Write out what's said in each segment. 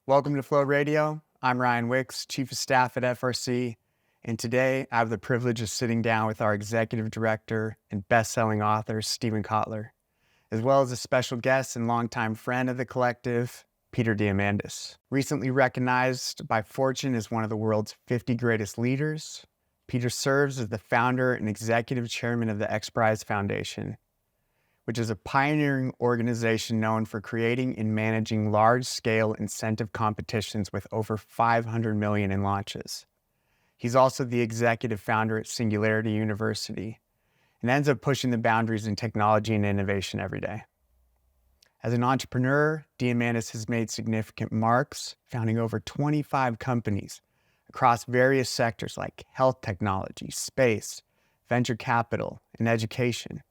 Welcome to Flow Radio. I'm Ryan Wicks, Chief of Staff at FRC, and today I have the privilege of sitting down with our Executive Director and best-selling author, Stephen Kotler, as well as a special guest and longtime friend of the collective, Peter Diamandis. Recently recognized by Fortune as one of the world's 50 greatest leaders, Peter serves as the founder and executive chairman of the XPRIZE Foundation, which is a pioneering organization known for creating and managing large-scale incentive competitions with over 500 million in launches. He's also the executive founder at Singularity University and ends up pushing the boundaries in technology and innovation every day. As an entrepreneur, Diamandis has made significant marks, founding over 25 companies across various sectors like health technology, space, venture capital, and education.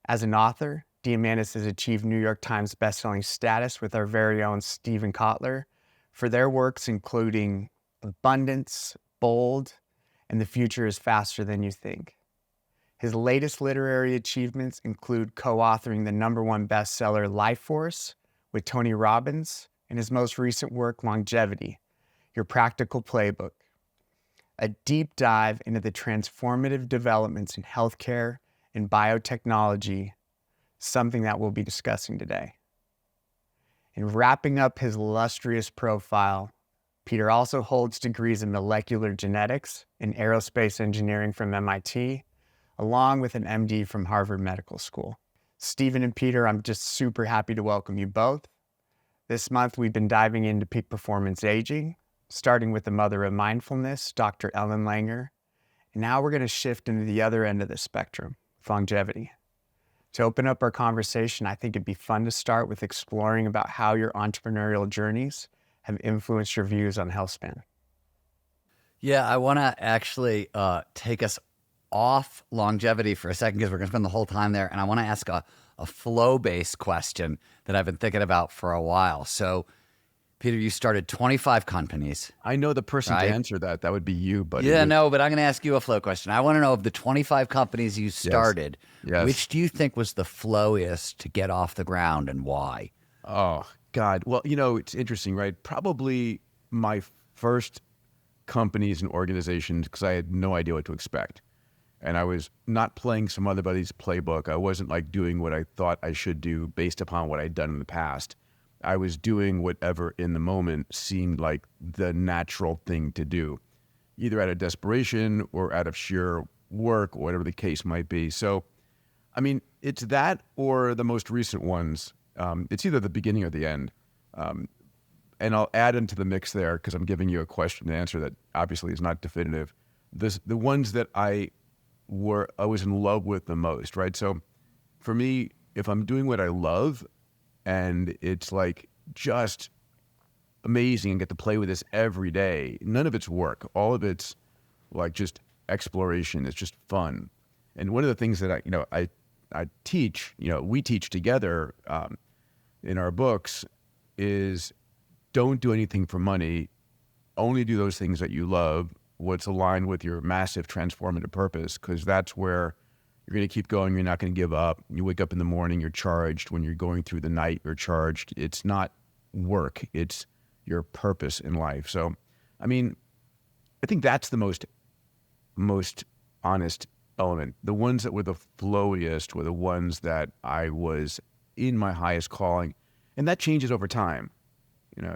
As an author, Diamandis has achieved New York Times bestselling status with our very own Stephen Kotler for their works including Abundance, Bold, and The Future is Faster Than You Think. His latest literary achievements include co-authoring the #1 bestseller Life Force with Tony Robbins and his most recent work Longevity, Your Practical Playbook, a deep dive into the transformative developments in healthcare and biotechnology, something that we'll be discussing today. In wrapping up his illustrious profile, Peter also holds degrees in molecular genetics and aerospace engineering from MIT, along with an MD from Harvard Medical School. Stephen and Peter, I'm just super happy to welcome you both. This month, we've been diving into peak performance aging, starting with the mother of mindfulness, Dr. Ellen Langer, and now we're going to shift into the other end of the spectrum, longevity. To open up our conversation, I think it'd be fun to start with exploring about how your entrepreneurial journeys have influenced your views on health span. Yeah, I want to actually take us off longevity for a second because we're going to spend the whole time there. And I want to ask a flow-based question that I've been thinking about for a while. So, Peter, you started 25 companies. I know the person right? to answer that. That would be you, but Yeah, no, but I'm going to ask you a flow question. I want to know of the 25 companies you started, Yes. which do you think was the flowiest to get off the ground and why? Oh, God. Well, it's interesting, right? Probably my first companies and organizations, because I had no idea what to expect. And I was not playing some other buddy's playbook. I wasn't like doing what I thought I should do based upon what I'd done in the past. I was doing whatever in the moment seemed like the natural thing to do, either out of desperation or out of sheer work, or whatever the case might be. So, I mean, it's that or the most recent ones. It's either the beginning or the end. And I'll add into the mix there because I'm giving you a question to answer that obviously is not definitive. The ones that I was in love with the most, right? So for me, if I'm doing what I love, and it's like just amazing and get to play with this every day. None of it's work. All of it's like just exploration. It's just fun. And one of the things that I teach, we teach together in our books is don't do anything for money. Only do those things that you love, what's aligned with your massive transformative purpose, because that's where you're going to keep going. You're not going to give up. You wake up in the morning, you're charged. When you're going through the night, you're charged. It's not work. It's your purpose in life. So, I mean, I think that's the most honest element. The ones that were the flowiest were the ones that I was in my highest calling. And that changes over time.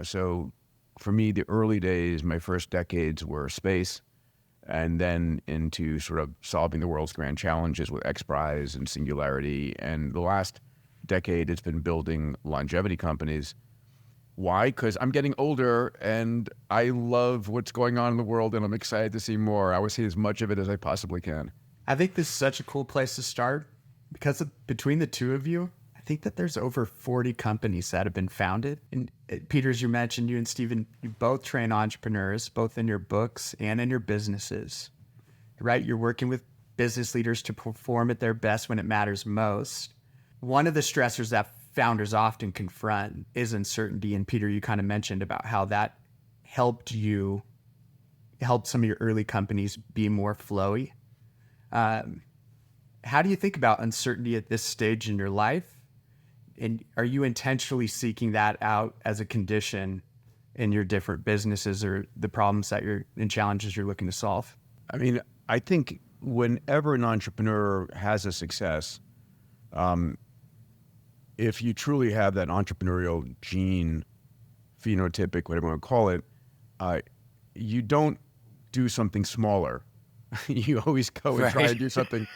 So for me, the early days, my first decades were space, and then into sort of solving the world's grand challenges with XPRIZE and Singularity. And the last decade, it's been building longevity companies. Why? Because I'm getting older and I love what's going on in the world and I'm excited to see more. I would see as much of it as I possibly can. I think this is such a cool place to start because between the two of you, I think that there's over 40 companies that have been founded. And Peter, as you mentioned, you and Stephen, you both train entrepreneurs, both in your books and in your businesses, right? You're working with business leaders to perform at their best when it matters most. One of the stressors that founders often confront is uncertainty. And Peter, you kind of mentioned about how that helped some of your early companies be more flowy. How do you think about uncertainty at this stage in your life? And are you intentionally seeking that out as a condition in your different businesses or the problems that you're and challenges you're looking to solve? I mean, I think whenever an entrepreneur has a success, if you truly have that entrepreneurial gene, phenotypic, whatever you want to call it, you don't do something smaller. You always go and try to do something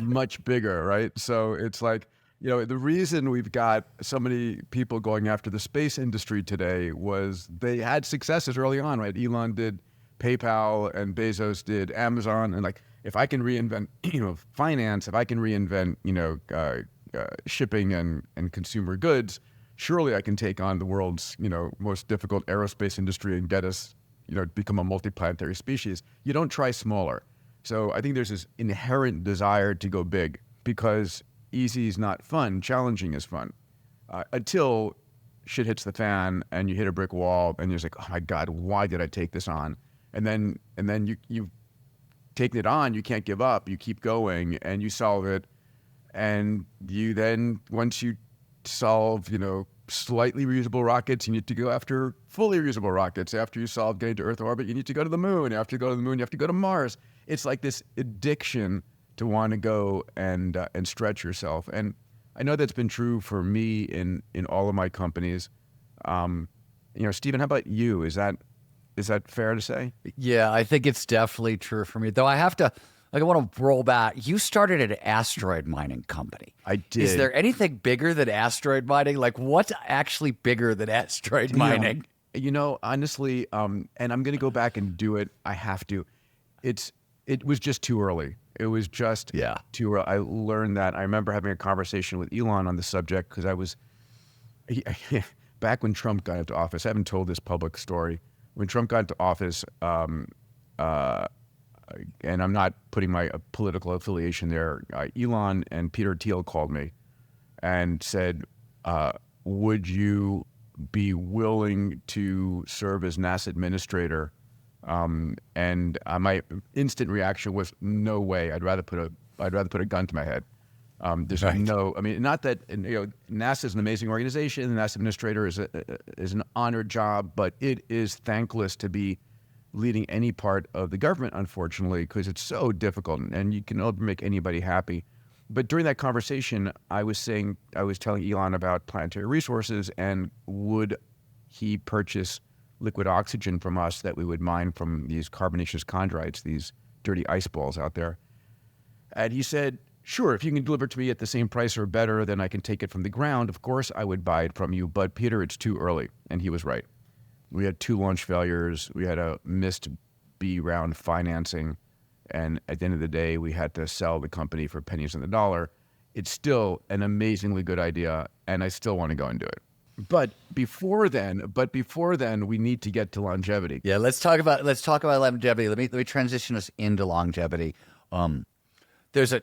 much bigger, right? So it's like, the reason we've got so many people going after the space industry today was they had successes early on, right? Elon did PayPal and Bezos did Amazon. And like, if I can reinvent, finance, if I can reinvent, shipping and consumer goods, surely I can take on the world's, most difficult aerospace industry and get us, become a multiplanetary species. You don't try smaller. So I think there's this inherent desire to go big because easy is not fun, challenging is fun. Until shit hits the fan and you hit a brick wall and you're just like, oh my God, why did I take this on? And then you've taken it on, you can't give up, you keep going and you solve it. And you then, once you solve, slightly reusable rockets, you need to go after fully reusable rockets. After you solve getting to Earth orbit, you need to go to the moon. After you go to the moon, you have to go to Mars. It's like this addiction to want to go and stretch yourself. And I know that's been true for me in all of my companies. Stephen, how about you? Is that fair to say? Yeah, I think it's definitely true for me. Though I have to, I want to roll back. You started an asteroid mining company. I did. Is there anything bigger than asteroid mining? Like, what's actually bigger than asteroid mining? Honestly, and I'm going to go back and do it. I have to. It was just too early. It was just too early. I learned that. I remember having a conversation with Elon on the subject because I was back when Trump got into office. I haven't told this public story. When Trump got into office, and I'm not putting my political affiliation there, Elon and Peter Thiel called me and said, would you be willing to serve as NASA administrator? And my instant reaction was, no way. I'd rather put a gun to my head. There's Right. no, I mean, not that, NASA is an amazing organization. The NASA administrator is an honored job, but it is thankless to be leading any part of the government, unfortunately, because it's so difficult and you can never make anybody happy. But during that conversation, I was telling Elon about planetary resources and would he purchase liquid oxygen from us that we would mine from these carbonaceous chondrites, these dirty ice balls out there. And he said, sure, if you can deliver it to me at the same price or better, then I can take it from the ground. Of course, I would buy it from you. But Peter, it's too early. And he was right. We had 2 launch failures. We had a missed B round financing. And at the end of the day, we had to sell the company for pennies on the dollar. It's still an amazingly good idea. And I still want to go and do it. But before then, we need to get to longevity. Yeah, let's talk about longevity. Let me transition us into longevity. There's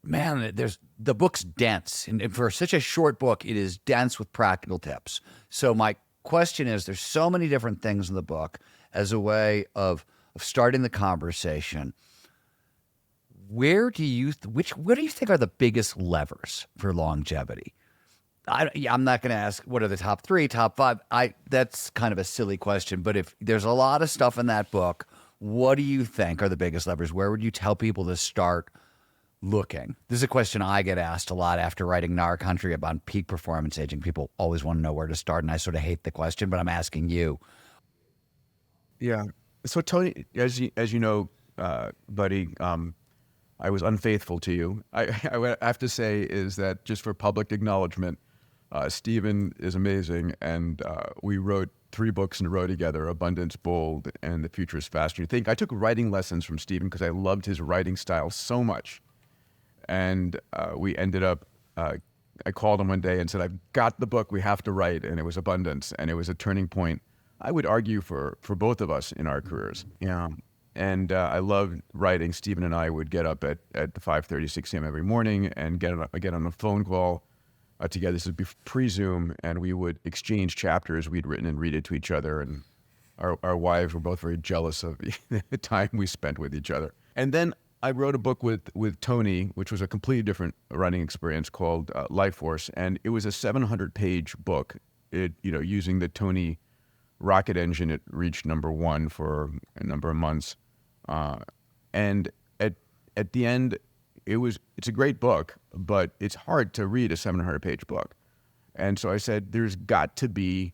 the book's dense, and for such a short book, it is dense with practical tips. So my question is, there's so many different things in the book as a way of starting the conversation. What do you think are the biggest levers for longevity? I'm not going to ask what are the top 3, top 5. That's kind of a silly question, but if there's a lot of stuff in that book, what do you think are the biggest levers? Where would you tell people to start looking? This is a question I get asked a lot after writing In Our Country about peak performance aging. People always want to know where to start, and I sort of hate the question, but I'm asking you. Yeah. So Tony, as you know, buddy, I was unfaithful to you. I have to say is that just for public acknowledgement, Stephen is amazing, and we wrote 3 books in a row together, Abundance, Bold, and The Future is Faster Than You Think. I took writing lessons from Stephen because I loved his writing style so much. And we ended up, I called him one day and said, I've got the book we have to write, and it was Abundance, and it was a turning point, I would argue, for both of us in our careers. Yeah. And I loved writing. Stephen and I would get up at 5:30, 6 a.m. every morning and get on a phone call together. This would be pre-Zoom, and we would exchange chapters we'd written and read it to each other. And our wives were both very jealous of the time we spent with each other. And then I wrote a book with Tony, which was a completely different writing experience called Life Force, and it was a 700-page book. It, using the Tony rocket engine, it reached #1 for a number of months, and at the end, it's a great book, but it's hard to read a 700-page book, and so I said, there's got to be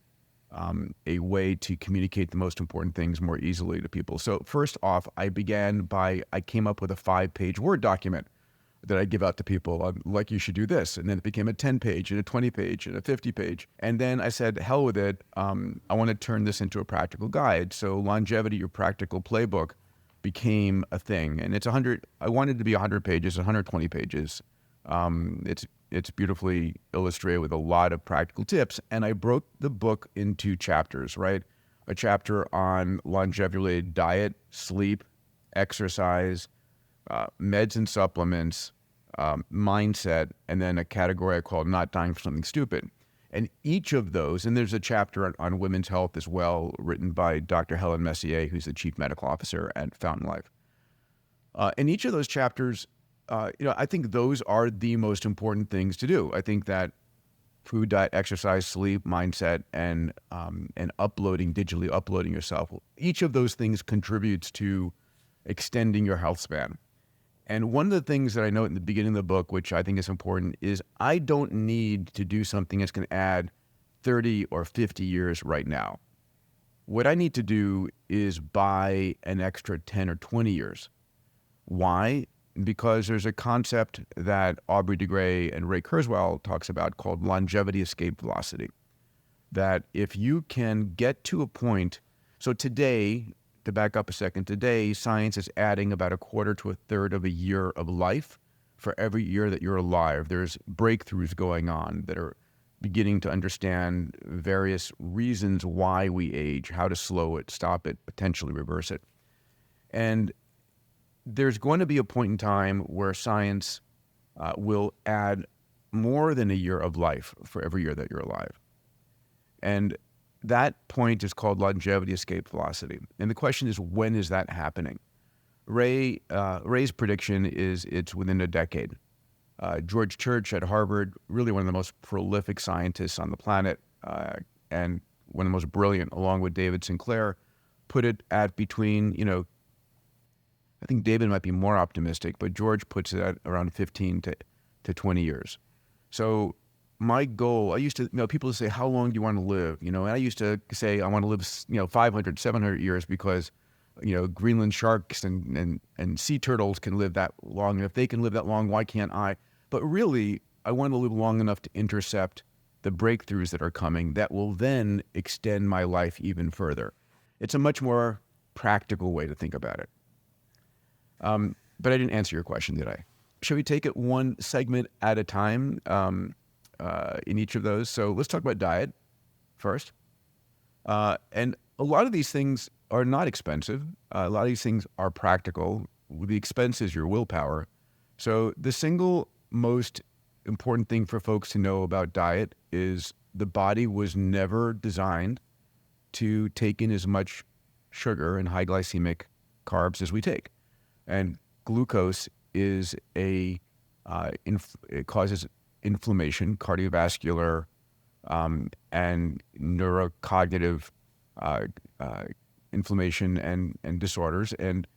a way to communicate the most important things more easily to people. So first off, I came up with a 5-page Word document that I give out to people. I'm like, you should do this. And then it became a 10-page and a 20-page and a 50-page. And then I said, hell with it. I want to turn this into a practical guide. So Longevity, Your Practical Playbook, became a thing. And it's I wanted it to be 100 pages, 120 pages. It's beautifully illustrated with a lot of practical tips. And I broke the book into chapters, right? A chapter on longevity-related diet, sleep, exercise, meds and supplements, mindset, and then a category I called not dying for something stupid. And each of those, and there's a chapter on women's health as well, written by Dr. Helen Messier, who's the chief medical officer at Fountain Life. In each of those chapters, I think those are the most important things to do. I think that food, diet, exercise, sleep, mindset, and digitally uploading yourself, each of those things contributes to extending your health span. And one of the things that I note in the beginning of the book, which I think is important, is I don't need to do something that's going to add 30 or 50 years right now. What I need to do is buy an extra 10 or 20 years. Why? Because there's a concept that Aubrey de Grey and Ray Kurzweil talks about called longevity escape velocity. That if you can get to a point, so today, to back up a second, today science is adding about 1/4 to 1/3 of a year of life for every year that you're alive. There's breakthroughs going on that are beginning to understand various reasons why we age, how to slow it, stop it, potentially reverse it. And there's going to be a point in time where science will add more than a year of life for every year that you're alive. And that point is called longevity escape velocity. And the question is, when is that happening? Ray's prediction is it's within a decade. George Church at Harvard, really one of the most prolific scientists on the planet, and one of the most brilliant, along with David Sinclair, put it at between, I think David might be more optimistic, but George puts it at around 15 to 20 years. So my goal, I used to, people say, how long do you want to live? And I used to say, I want to live, 500, 700 years because, Greenland sharks and sea turtles can live that long. And if they can live that long, why can't I? But really, I want to live long enough to intercept the breakthroughs that are coming that will then extend my life even further. It's a much more practical way to think about it. But I didn't answer your question, did I? Should we take it one segment at a time in each of those? So let's talk about diet first. And a lot of these things are not expensive. A lot of these things are practical. The expense is your willpower. So the single most important thing for folks to know about diet is the body was never designed to take in as much sugar and high glycemic carbs as we take. And glucose is it causes inflammation, cardiovascular, and neurocognitive inflammation and disorders. And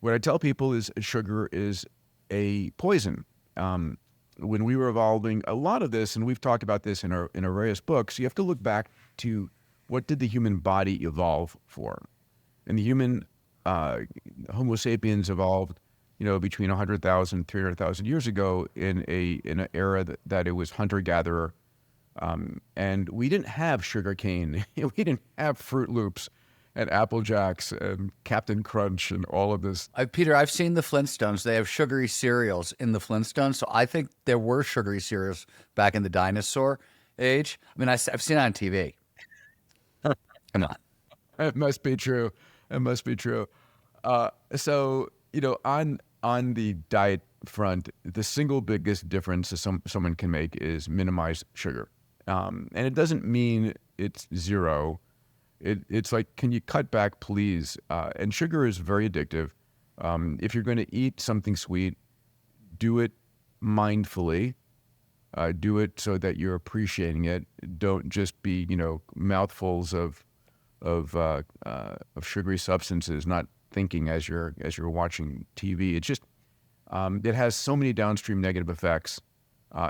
what I tell people is sugar is a poison. When we were evolving, a lot of this, and we've talked about this in our various books, you have to look back to what did the human body evolve for? And the human Homo sapiens evolved, between 100,000, 300,000 years ago in an era that it was hunter-gatherer. And we didn't have sugar cane. We didn't have Fruit Loops and Apple Jacks and Captain Crunch and all of this. Peter, I've seen the Flintstones. They have sugary cereals in the Flintstones. So I think there were sugary cereals back in the dinosaur age. I mean, I've seen it on TV. Come on. It must be true. It must be true. So, on the diet front, the single biggest difference that someone can make is minimize sugar. And it doesn't mean it's zero. It's like, can you cut back, please? And sugar is very addictive. If you're going to eat something sweet, do it mindfully. Do it so that you're appreciating it. Don't just be, mouthfuls of sugary substances, not thinking as you're watching TV. It's just it has so many downstream negative effects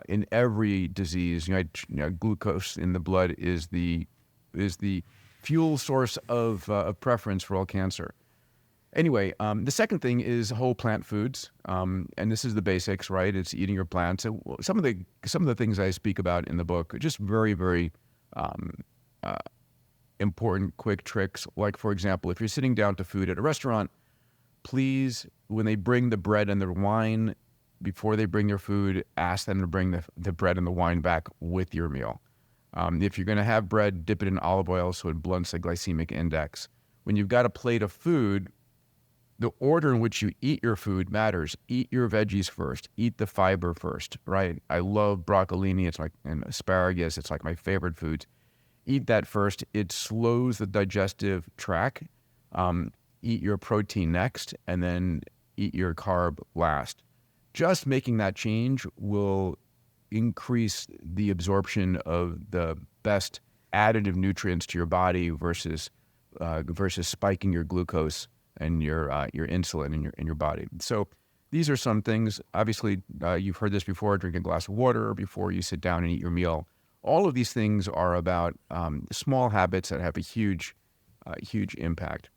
in every disease. Glucose in the blood is the fuel source of preference for all cancer. Anyway, the second thing is whole plant foods, and this is the basics, right? It's eating your plants. So some of the things I speak about in the book are just very, very important, quick tricks. Like, for example, if you're sitting down to food at a restaurant, please, when they bring the bread and the wine, before they bring your food, ask them to bring the bread and the wine back with your meal. If you're going to have bread, dip it in olive oil so it blunts the glycemic index. When you've got a plate of food, the order in which you eat your food matters. Eat your veggies first. Eat the fiber first, right? I love broccolini. And asparagus. It's like my favorite foods. Eat that first. It slows the digestive tract. Eat your protein next, and then eat your carb last. Just making that change will increase the absorption of the best additive nutrients to your body versus spiking your glucose and your insulin in your body. So these are some things. Obviously, you've heard this before: drink a glass of water before you sit down and eat your meal. All of these things are about small habits that have a huge impact.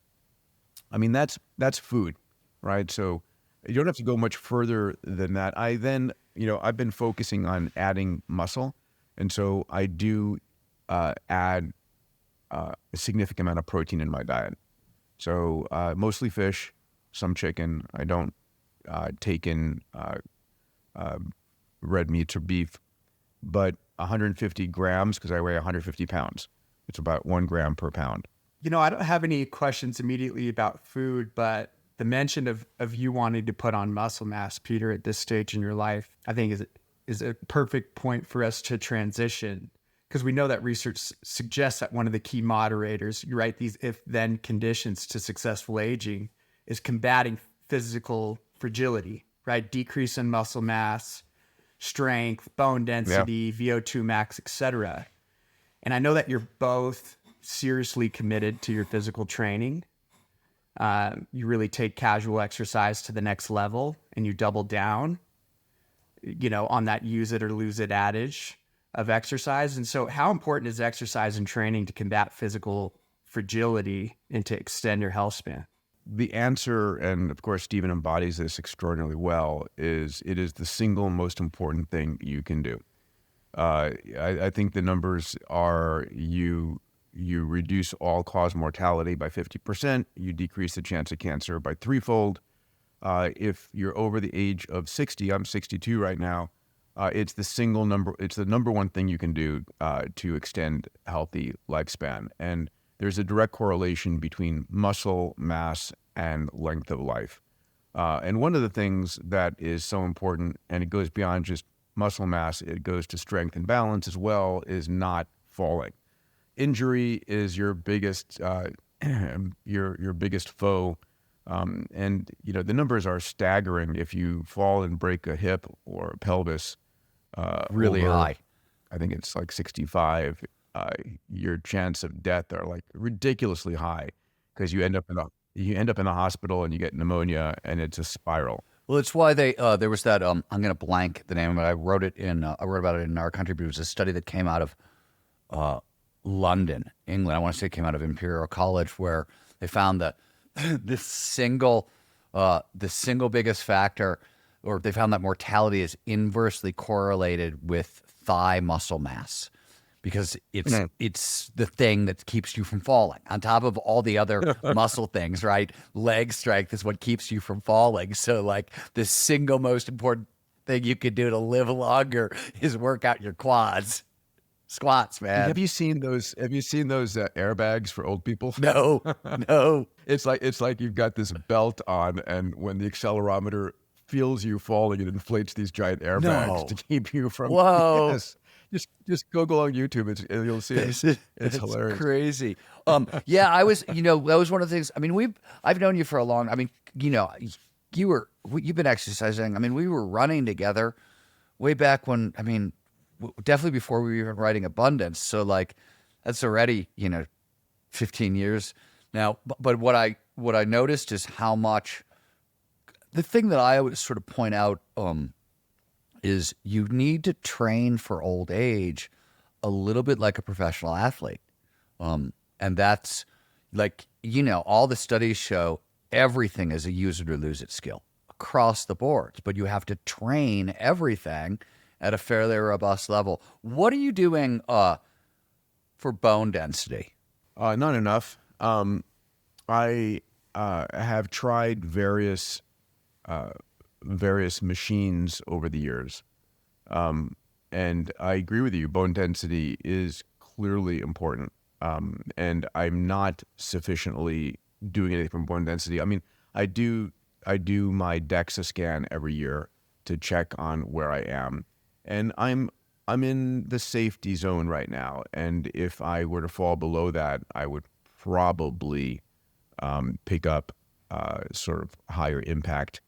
I mean, that's food, right? So you don't have to go much further than that. I've been focusing on adding muscle, and so I do add a significant amount of protein in my diet. So mostly fish, some chicken. I don't take in red meats or beef, but 150 grams because I weigh 150 pounds. It's about 1 gram per pound. I don't have any questions immediately about food, but the mention of you wanting to put on muscle mass, Peter, at this stage in your life, I think is a perfect point for us to transition, because we know that research suggests that one of the key moderators, you write, these if-then conditions to successful aging is combating physical fragility, right? Decrease in muscle mass, strength, bone density, VO2 max, etc. And I know that you're both seriously committed to your physical training. You really take casual exercise to the next level, and you double down, on that use it or lose it adage of exercise. And so how important is exercise and training to combat physical fragility and to extend your health span? The answer, and of course Stephen embodies this extraordinarily well, is it is the single most important thing you can do. I think the numbers are you reduce all-cause mortality by 50%. You decrease the chance of cancer by threefold. If you're over the age of 60, I'm 62 right now, it's the number one thing you can do to extend healthy lifespan. And there's a direct correlation between muscle mass and length of life. And one of the things that is so important, and it goes beyond just muscle mass, it goes to strength and balance as well, is not falling. Injury is your biggest your biggest foe, and the numbers are staggering. If you fall and break a hip or a pelvis, Really high. I think it's like 65. Your chance of death are like ridiculously high because you end up in a hospital and you get pneumonia, and it's a spiral. Well, it's why they there was that I'm going to blank the name of it. I wrote about it in Our Country, but it was a study that came out of London, England. I want to say it came out of Imperial College, where they found that the single biggest factor, or they found that mortality is inversely correlated with thigh muscle mass, because it's the thing that keeps you from falling on top of all the other muscle things, right? Leg strength is what keeps you from falling. So like the single most important thing you could do to live longer is work out your quads. Squats, man. Have you seen those airbags for old people? No. It's like you've got this belt on, and when the accelerometer feels you falling, it inflates these giant airbags to keep you from. Whoa. just Google on YouTube. You'll see it. It's hilarious. Crazy. Yeah, I was, that was one of the things. I mean, I've known you for a long. I mean, you've been exercising. I mean, we were running together way back when. I mean, definitely before we were even writing Abundance. So like, that's already 15 years now. But what I noticed is how much. The thing that I always sort of point out is you need to train for old age a little bit like a professional athlete. And that's like, all the studies show everything is a use it or lose it skill across the board, but you have to train everything at a fairly robust level. What are you doing for bone density? Not enough. I have tried various machines over the years. And I agree with you. Bone density is clearly important. And I'm not sufficiently doing anything from bone density. I mean, I do my DEXA scan every year to check on where I am. And I'm in the safety zone right now. And if I were to fall below that, I would probably pick up sort of higher impact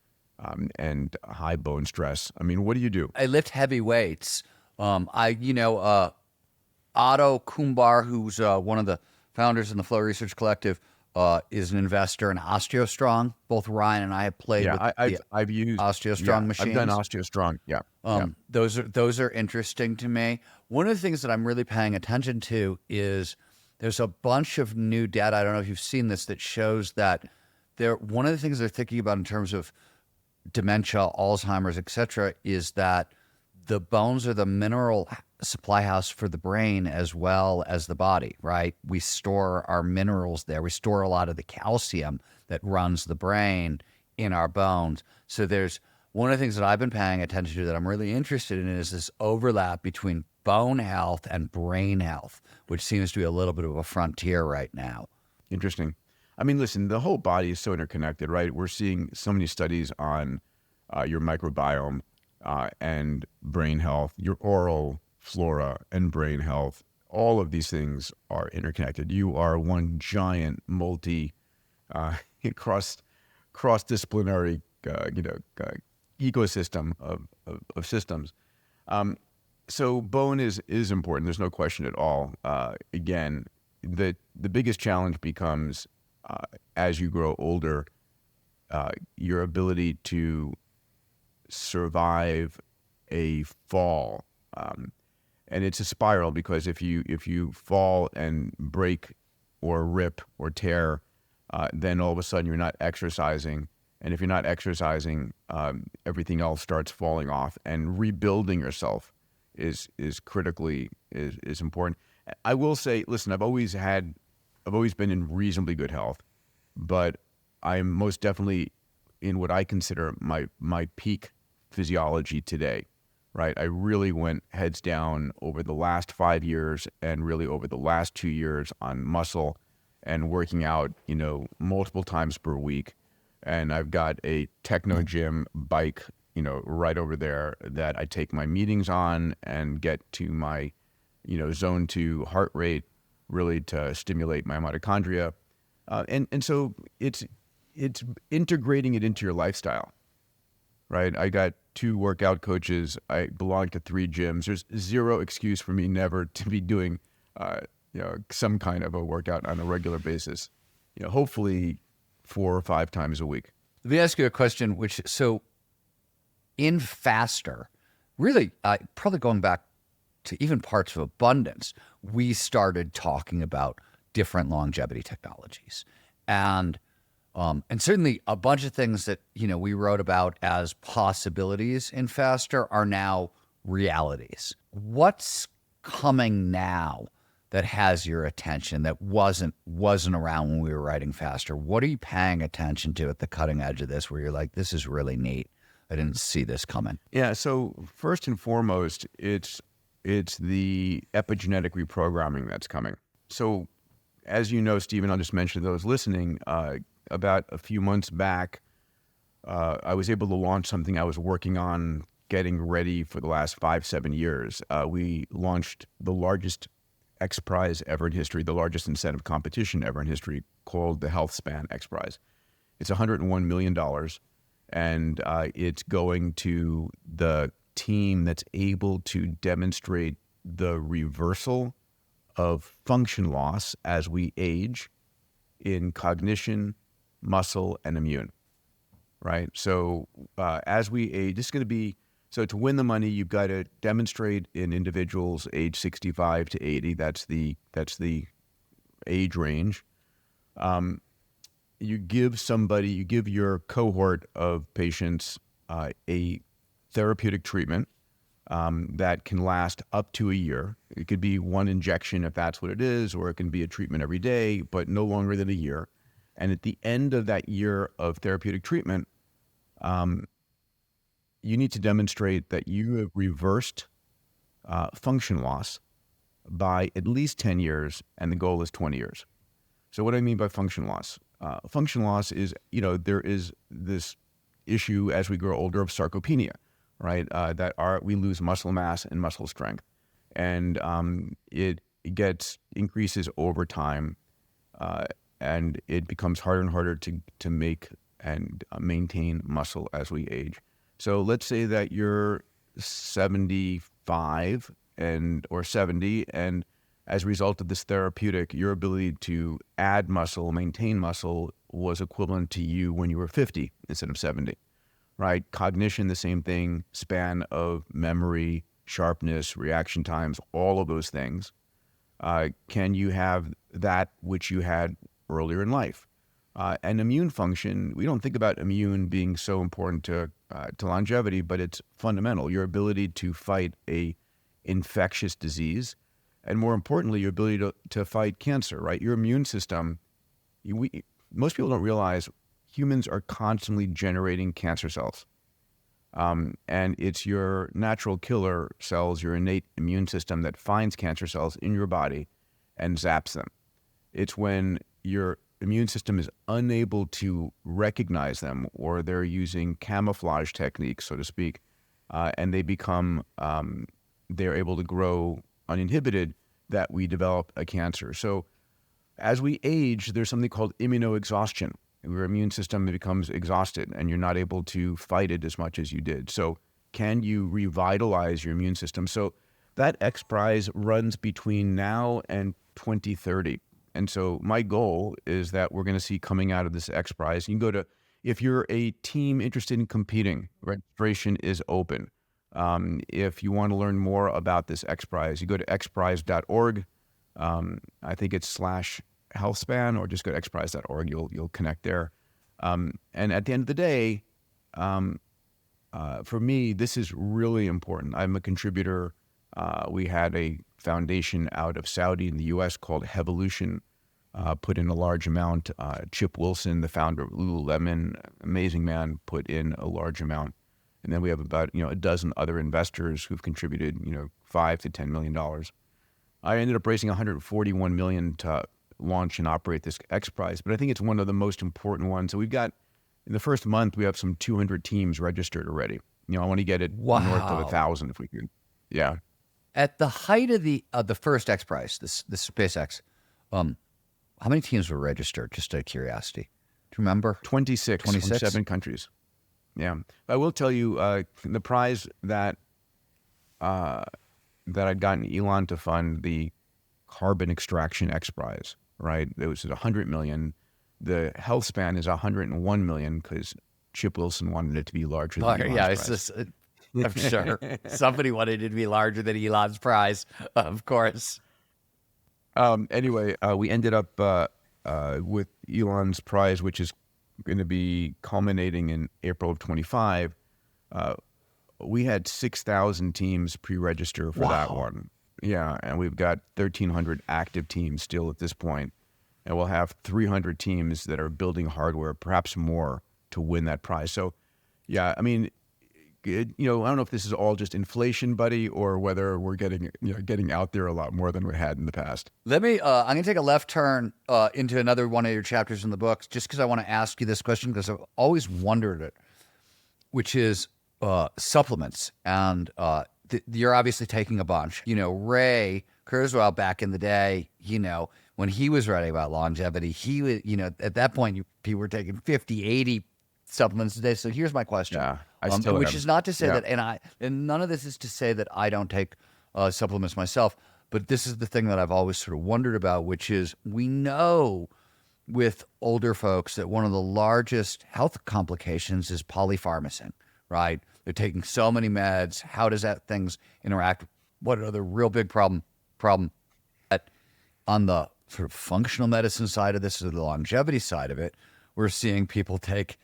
and high bone stress. I mean, what do you do? I lift heavy weights. Otto Kumbar, who's one of the founders in the Flow Research Collective, is an investor in OsteoStrong. Both Ryan and I have played with I've used OsteoStrong machines. I've done OsteoStrong. Yeah. Those are interesting to me. One of the things that I'm really paying attention to is there's a bunch of new data. I don't know if you've seen this that shows that one of the things they're thinking about in terms of dementia, Alzheimer's, et cetera, is that the bones are the mineral supply house for the brain as well as the body, right? We store our minerals there. We store a lot of the calcium that runs the brain in our bones. So there's one of the things that I've been paying attention to that I'm really interested in is this overlap between bone health and brain health, which seems to be a little bit of a frontier right now. Interesting. I mean, listen, the whole body is so interconnected, right? We're seeing so many studies on your microbiome and brain health, your oral flora and brain health. All of these things are interconnected. You are one giant cross-disciplinary, ecosystem of systems. So bone is important. There's no question at all. Again, the biggest challenge becomes as you grow older, your ability to survive a fall, and it's a spiral because if you fall and break or rip or tear, then all of a sudden you're not exercising, and if you're not exercising, everything else starts falling off, and rebuilding yourself is critically is important. I will say, listen, I've always been in reasonably good health, but I'm most definitely in what I consider my peak physiology today, right? I really went heads down over the last 5 years and really over the last 2 years on muscle and working out, multiple times per week. And I've got a techno gym bike, right over there that I take my meetings on and get to my, zone 2 heart rate really to stimulate my mitochondria. And so it's integrating it into your lifestyle, right? I got 2 workout coaches. I belong to 3 gyms. There's zero excuse for me never to be doing, some kind of a workout on a regular basis, hopefully 4 or 5 times a week. Let me ask you a question, so in Faster, really, probably going back to even parts of Abundance, we started talking about different longevity technologies. And certainly a bunch of things that, we wrote about as possibilities in Faster are now realities. What's coming now that has your attention that wasn't around when we were writing Faster? What are you paying attention to at the cutting edge of this where you're like, this is really neat? I didn't see this coming. Yeah, so first and foremost, it's the epigenetic reprogramming that's coming. So as you know, Stephen, I'll just mention to those listening, about a few months back, I was able to launch something I was working on, getting ready for the last 5-7 years. We launched the largest XPRIZE ever in history, the largest incentive competition ever in history, called the Health Span XPRIZE. It's $101 million, and it's going to the team that's able to demonstrate the reversal of function loss as we age in cognition, muscle, and immune, right? So as we age, this is going to be, so to win the money, you've got to demonstrate in individuals age 65 to 80. That's the age range. You give your cohort of patients a therapeutic treatment that can last up to a year. It could be one injection if that's what it is, or it can be a treatment every day, but no longer than a year. And at the end of that year of therapeutic treatment, you need to demonstrate that you have reversed function loss by at least 10 years, and the goal is 20 years. So what do I mean by function loss? Function loss is, there is this issue as we grow older of sarcopenia, right? We lose muscle mass and muscle strength, and it increases over time, and it becomes harder and harder to make and maintain muscle as we age. So let's say that you're 75 or 70, and as a result of this therapeutic, your ability to add muscle, maintain muscle, was equivalent to you when you were 50 instead of 70, right? Cognition, the same thing, span of memory, sharpness, reaction times, all of those things. Can you have that which you had earlier in life? And immune function, we don't think about immune being so important to longevity, but it's fundamental. Your ability to fight a infectious disease, and more importantly, your ability to fight cancer, right? Your immune system, most people don't realize humans are constantly generating cancer cells. And it's your natural killer cells, your innate immune system, that finds cancer cells in your body and zaps them. It's when your immune system is unable to recognize them, or they're using camouflage techniques, so to speak, and they're able to grow uninhibited, that we develop a cancer. So as we age, there's something called immunoexhaustion. Your immune system becomes exhausted, and you're not able to fight it as much as you did. So can you revitalize your immune system? So that XPRIZE runs between now and 2030. And so my goal is that we're going to see coming out of this XPRIZE, you can go to, if you're a team interested in competing, registration is open. If you want to learn more about this XPRIZE, you go to xprize.org. I think it's /healthspan, or just go to xprize.org. You'll connect there. And at the end of the day, for me, this is really important. I'm a contributor. We had a foundation out of Saudi in the U.S. called Hevolution, put in a large amount. Chip Wilson, the founder of Lululemon, amazing man, put in a large amount. And then we have about a dozen other investors who've contributed $5 to $10 million. I ended up raising $141 million to launch and operate this XPRIZE, but I think it's one of the most important ones. So we've got, in the first month, we have some 200 teams registered already. I want to get it north of 1,000 if we can. Yeah. At the height of the first XPRIZE, the SpaceX, how many teams were registered? Just out of curiosity, do you remember? 26 from 7 countries. Yeah, I will tell you the prize that I'd gotten Elon to fund, the carbon extraction XPRIZE, right? It was $100 million. The health span is $101 million because Chip Wilson wanted it to be larger than Elon's yeah, prize. it's just, I'm sure somebody wanted it to be larger than Elon's prize, of course. Anyway, we ended up with Elon's prize, which is going to be culminating in April of 25. We had 6,000 teams pre-register for that one. Yeah, and we've got 1,300 active teams still at this point, and we'll have 300 teams that are building hardware, perhaps more, to win that prize. So, yeah, I mean, I don't know if this is all just inflation, buddy, or whether we're getting out there a lot more than we had in the past. Let me, I'm going to take a left turn into another one of your chapters in the book, just because I want to ask you this question, because I've always wondered it, which is, supplements, and you're obviously taking a bunch. Ray Kurzweil back in the day, when he was writing about longevity, he was, at that point, people were taking 50, 80 supplements a day. So here's my question. Yeah, I still which am. is not to say Yeah. that, and none of this is to say that I don't take supplements myself, but this is the thing that I've always sort of wondered about, which is we know with older folks that one of the largest health complications is polypharmacy, right? They're taking so many meds. How does that things interact? What are the real big problem that on the sort of functional medicine side of this, or the longevity side of it, we're seeing people take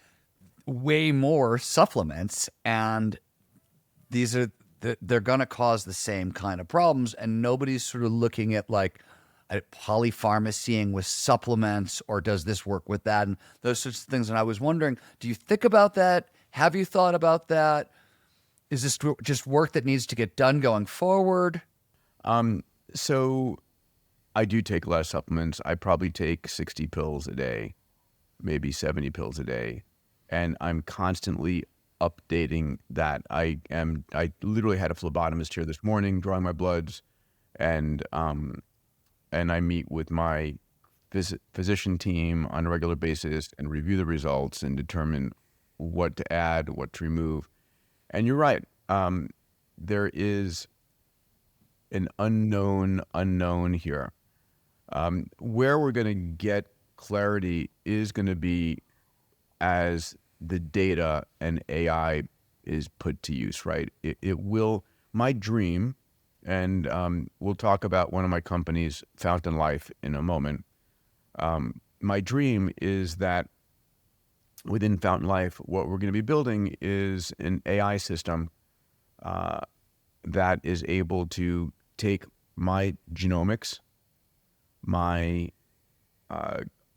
way more supplements, and they're going to cause the same kind of problems, and nobody's sort of looking at like polypharmacying with supplements, or does this work with that, and those sorts of things. And I was wondering, do you think about that? Have you thought about that? Is this just work that needs to get done going forward? So I do take a lot of supplements. I probably take 60 pills a day, maybe 70 pills a day. And I'm constantly updating that. I literally had a phlebotomist here this morning drawing my bloods, and I meet with my physician team on a regular basis and review the results and determine what to add, what to remove. And you're right. There is an unknown here. Where we're going to get clarity is going to be as the data and AI is put to use, right? It will, my dream, and we'll talk about one of my companies, Fountain Life, in a moment. My dream is that within Fountain Life, what we're going to be building is an AI system that is able to take my genomics, my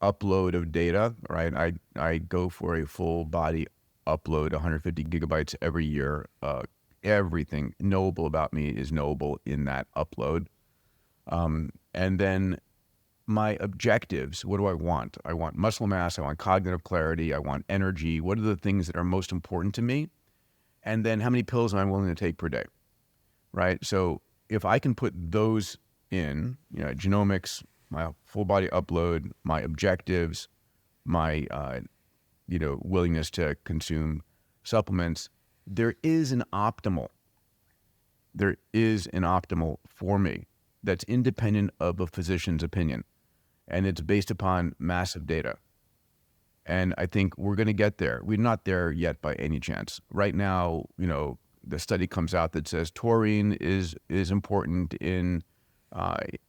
upload of data, right? I go for a full body upload, 150 gigabytes every year. Everything knowable about me is knowable in that upload. And then my objectives, what do I want? I want muscle mass, I want cognitive clarity, I want energy. What are the things that are most important to me? And then how many pills am I willing to take per day, right? So if I can put those in, genomics, my full body upload, my objectives, my willingness to consume supplements, there is an optimal for me that's independent of a physician's opinion, and it's based upon massive data. And I think we're going to get there. We're not there yet by any chance. Right now, the study comes out that says taurine is important in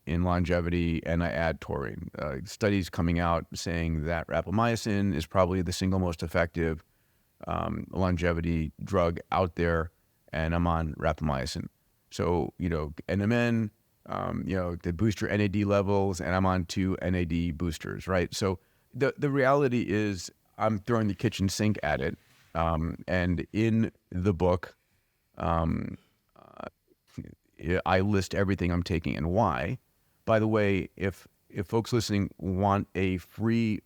longevity, and I add taurine. Studies coming out saying that rapamycin is probably the single most effective longevity drug out there, and I'm on rapamycin. So, NMN, to boost your NAD levels, and I'm on 2 NAD boosters, right? So the reality is I'm throwing the kitchen sink at it. And in the book, I list everything I'm taking and why. By the way, if folks listening want a free,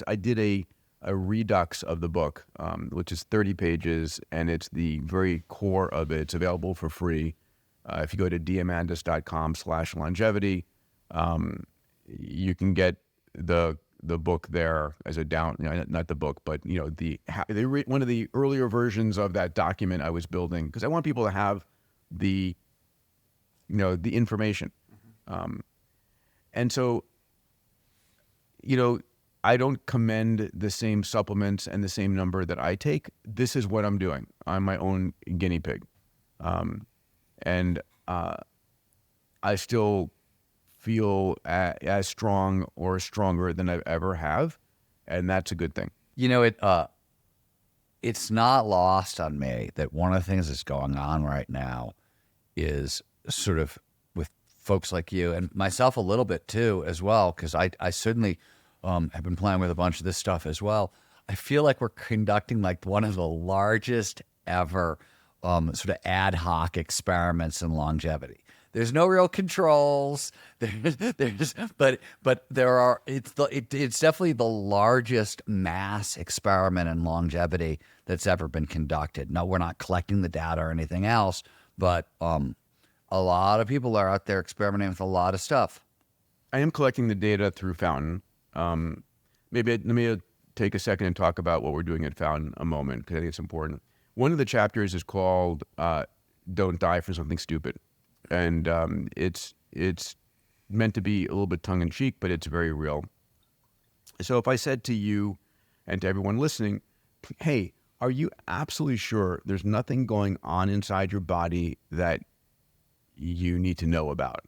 I did a redux of the book, which is 30 pages, and it's the very core of it. It's available for free. If you go to diamandis.com/longevity, you can get the book there as a not the book, but one of the earlier versions of that document I was building, because I want people to have the information. And so, I don't commend the same supplements and the same number that I take. This is what I'm doing. I'm my own guinea pig. And I still feel as strong or stronger than I ever have. And that's a good thing. It's not lost on me that one of the things that's going on right now is sort of with folks like you and myself a little bit too as well, because I certainly have been playing with a bunch of this stuff as well. I feel like we're conducting like one of the largest ever sort of ad hoc experiments in longevity. There's no real controls. But there are. It's definitely the largest mass experiment in longevity that's ever been conducted. No, we're not collecting the data or anything else, but a lot of people are out there experimenting with a lot of stuff. I am collecting the data through Fountain. Let me take a second and talk about what we're doing at Fountain a moment, because I think it's important. One of the chapters is called "Don't Die for Something Stupid," and it's meant to be a little bit tongue in cheek, but it's very real. So if I said to you and to everyone listening, "Hey, are you absolutely sure there's nothing going on inside your body that you need to know about?"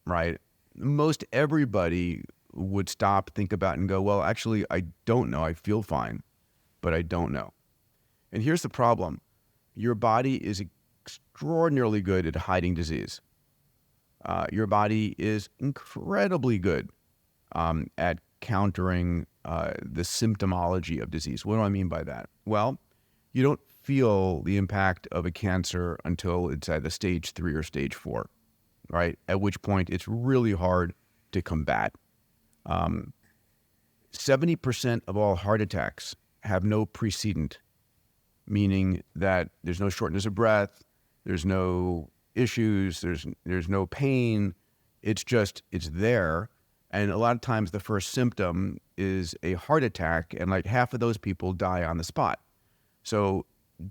Right? Most everybody would stop, think about, and go, "Well, actually, I don't know. I feel fine, but I don't know." And here's the problem. Your body is extraordinarily good at hiding disease. Your body is incredibly good at countering the symptomology of disease. What do I mean by that? Well, you don't feel the impact of a cancer until it's at a stage 3 or stage 4, right? At which point it's really hard to combat. 70% of all heart attacks have no precedent, meaning that there's no shortness of breath, there's no issues, there's no pain. It's there. And a lot of times the first symptom is a heart attack, and like half of those people die on the spot. So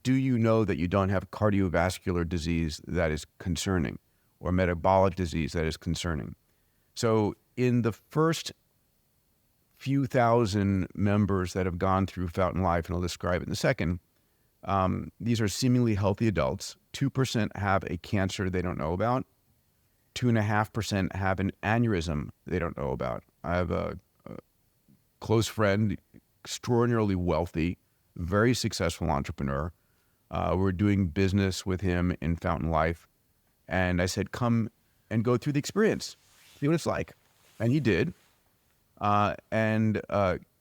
do you know that you don't have cardiovascular disease that is concerning, or metabolic disease that is concerning? So in the first few thousand members that have gone through Fountain Life, and I'll describe it in a second, these are seemingly healthy adults. 2% have a cancer they don't know about. 2.5% have an aneurysm they don't know about. I have a close friend, extraordinarily wealthy, very successful entrepreneur. We're doing business with him in Fountain Life. And I said, come and go through the experience, see what it's like. And he did. And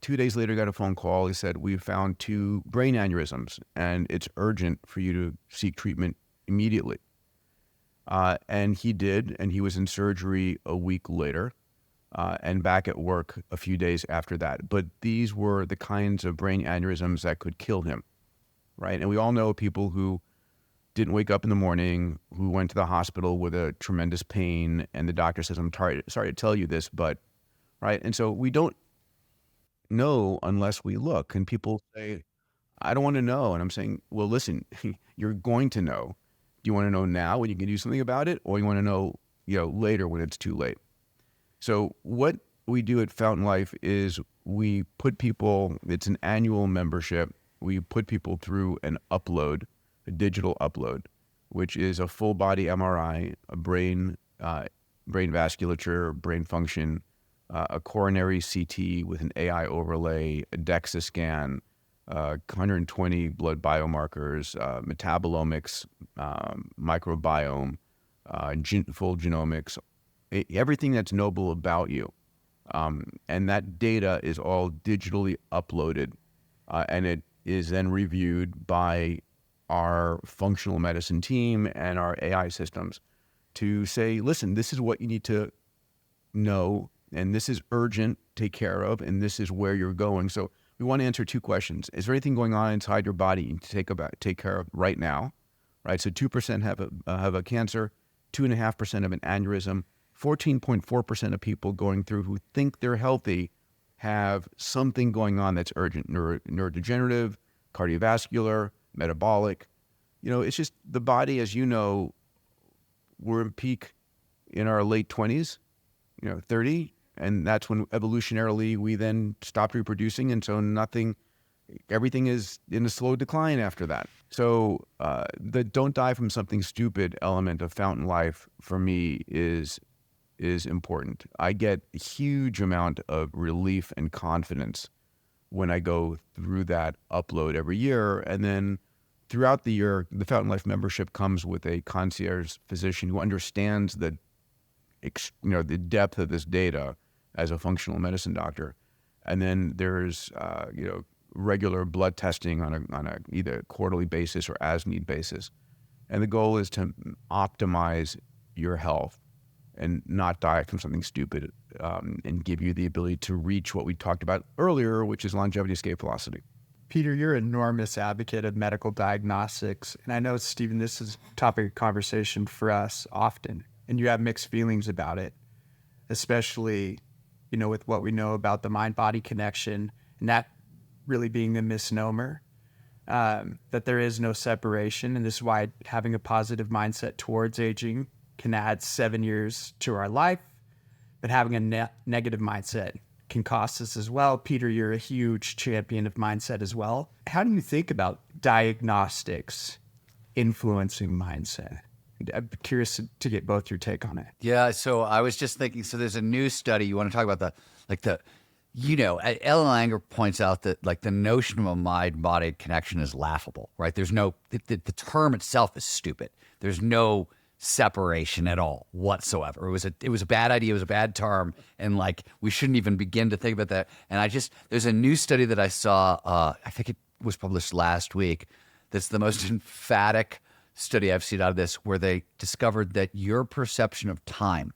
2 days later, got a phone call. He said, "We found 2 brain aneurysms, and it's urgent for you to seek treatment immediately." And he did, and he was in surgery a week later, and back at work a few days after that. But these were the kinds of brain aneurysms that could kill him, right? And we all know people who didn't wake up in the morning, who went to the hospital with a tremendous pain, and the doctor says, "I'm sorry to tell you this, but," right? And so we don't know unless we look. And people say, "I don't want to know." And I'm saying, well, listen, you're going to know. Do you want to know now when you can do something about it, or you want to know, later when it's too late? So what we do at Fountain Life is we put people, it's an annual membership. We put people through an upload, a digital upload, which is a full body MRI, a brain vasculature, brain function, a coronary CT with an AI overlay, a DEXA scan, 120 blood biomarkers, metabolomics, microbiome, full genomics, everything that's knowable about you. And that data is all digitally uploaded, and it is then reviewed by our functional medicine team and our AI systems to say, listen, this is what you need to know, and this is urgent, take care of, and this is where you're going. So we want to answer 2 questions. Is there anything going on inside your body you need to take care of right now? Right. So 2% have a cancer, 2.5% have an aneurysm, 14.4% of people going through who think they're healthy have something going on that's urgent, neurodegenerative, cardiovascular, metabolic. It's just the body, as you know, we're in peak in our late 20s, 30. And that's when evolutionarily we then stopped reproducing. And so everything is in a slow decline after that. So the don't die from something stupid element of Fountain Life for me is important. I get a huge amount of relief and confidence when I go through that upload every year. And then throughout the year, the Fountain Life membership comes with a concierge physician who understands the depth of this data as a functional medicine doctor. And then there's regular blood testing on a either quarterly basis or as need basis. And the goal is to optimize your health and not die from something stupid, and give you the ability to reach what we talked about earlier, which is longevity escape velocity. Peter, you're an enormous advocate of medical diagnostics. And I know, Stephen, this is a topic of conversation for us often, and you have mixed feelings about it, especially, with what we know about the mind-body connection, and that really being the misnomer, that there is no separation. And this is why having a positive mindset towards aging can add 7 years to our life, but having a negative mindset can cost us as well. Peter, you're a huge champion of mindset as well. How do you think about diagnostics influencing mindset? I'm curious to get both your take on it. Yeah, so I was just thinking, so there's a new study, you want to talk about Ellen Langer points out that the notion of a mind-body connection is laughable, right? There's no, the term itself is stupid. There's no separation at all whatsoever. It was a bad idea. It was a bad term. And we shouldn't even begin to think about that. And there's a new study that I saw, I think it was published last week. That's the most emphatic study I've seen out of this, where they discovered that your perception of time,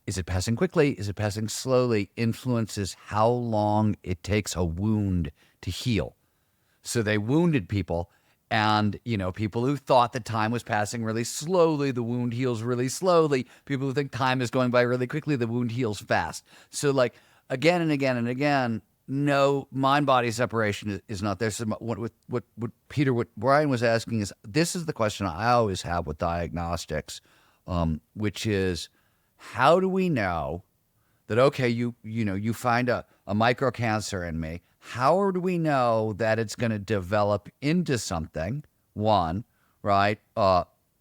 is it passing quickly? Is it passing slowly? Influences how long it takes a wound to heal. So they wounded people, and people who thought that time was passing really slowly, the wound heals really slowly. People who think time is going by really quickly, the wound heals fast. So again and again and again, no, mind-body separation is not there. So what Brian was asking is, this is the question I always have with diagnostics, which is, how do we know that, okay, you find a microcancer in me, how do we know that it's going to develop into something, one, right?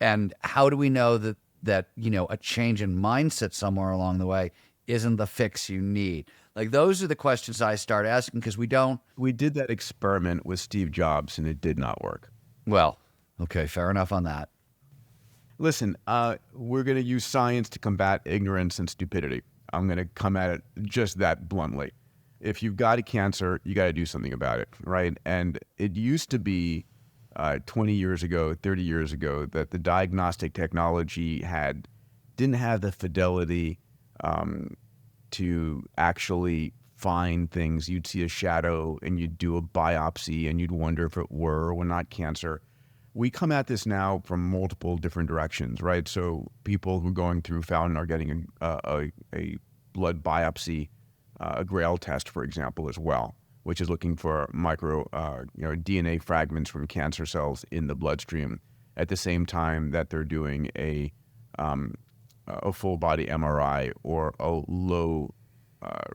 And how do we know that a change in mindset somewhere along the way isn't the fix you need? Those are the questions I start asking, because we did that experiment with Steve Jobs and it did not work. Well, okay, fair enough on that. Listen, we're going to use science to combat ignorance and stupidity. I'm going to come at it just that bluntly. If you've got a cancer, you got to do something about it, right? And it used to be 20 years ago, 30 years ago, that the diagnostic technology didn't have the fidelity to actually find things. You'd see a shadow and you'd do a biopsy and you'd wonder if it were or not cancer. We come at this now from multiple different directions, right? So people who are going through Fountain are getting a blood biopsy, a Grail test, for example, as well, which is looking for micro, DNA fragments from cancer cells in the bloodstream, at the same time that they're doing a full body MRI or a low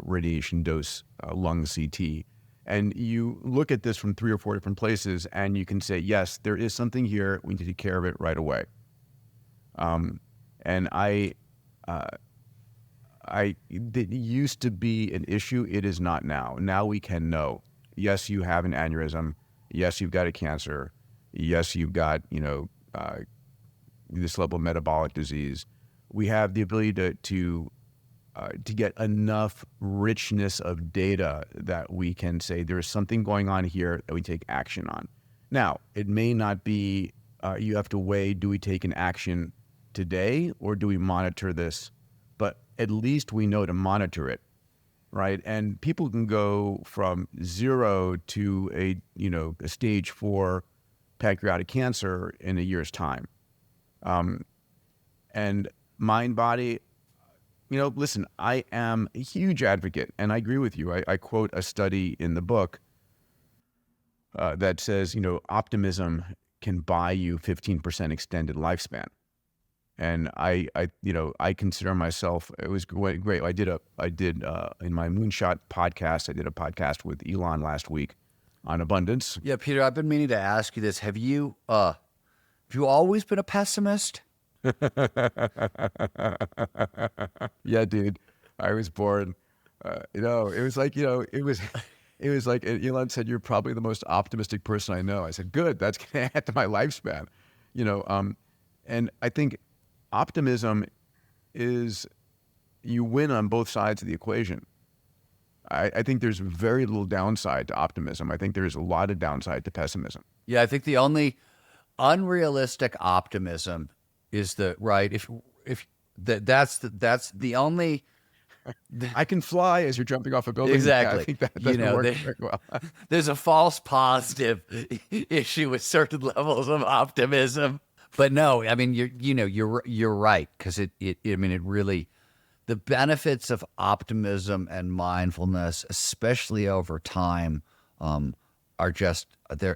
radiation dose lung CT. And you look at this from 3 or 4 different places, and you can say, yes, there is something here. We need to take care of it right away. It used to be an issue. It is not now. Now we can know. Yes, you have an aneurysm. Yes, you've got a cancer. Yes, you've got this level of metabolic disease. We have the ability to get enough richness of data that we can say there is something going on here that we take action on. Now, it may not be, you have to weigh, do we take an action today or do we monitor this? But at least we know to monitor it, right? And people can go from 0 to a stage 4 pancreatic cancer in a year's time. And mind, body, listen, I am a huge advocate, and I agree with you. I quote a study in the book that says, optimism can buy you 15% extended lifespan. And I consider myself, it was great. I did in my Moonshot podcast, I did a podcast with Elon last week on abundance. Yeah, Peter, I've been meaning to ask you this. Have you always been a pessimist? Yeah, dude, I was born, it was like, it was like Elon said, you're probably the most optimistic person I know. I said, good, that's going to add to my lifespan, and I think optimism is, you win on both sides of the equation. I think there's very little downside to optimism. I think there's a lot of downside to pessimism. Yeah, I think the only unrealistic optimism is if if that's the only I can fly as you're jumping off a building. exactly. Yeah, I think that doesn't work very well. There's a false positive issue with certain levels of optimism. But no, I mean you're right, because it really, the benefits of optimism and mindfulness, especially over time, are just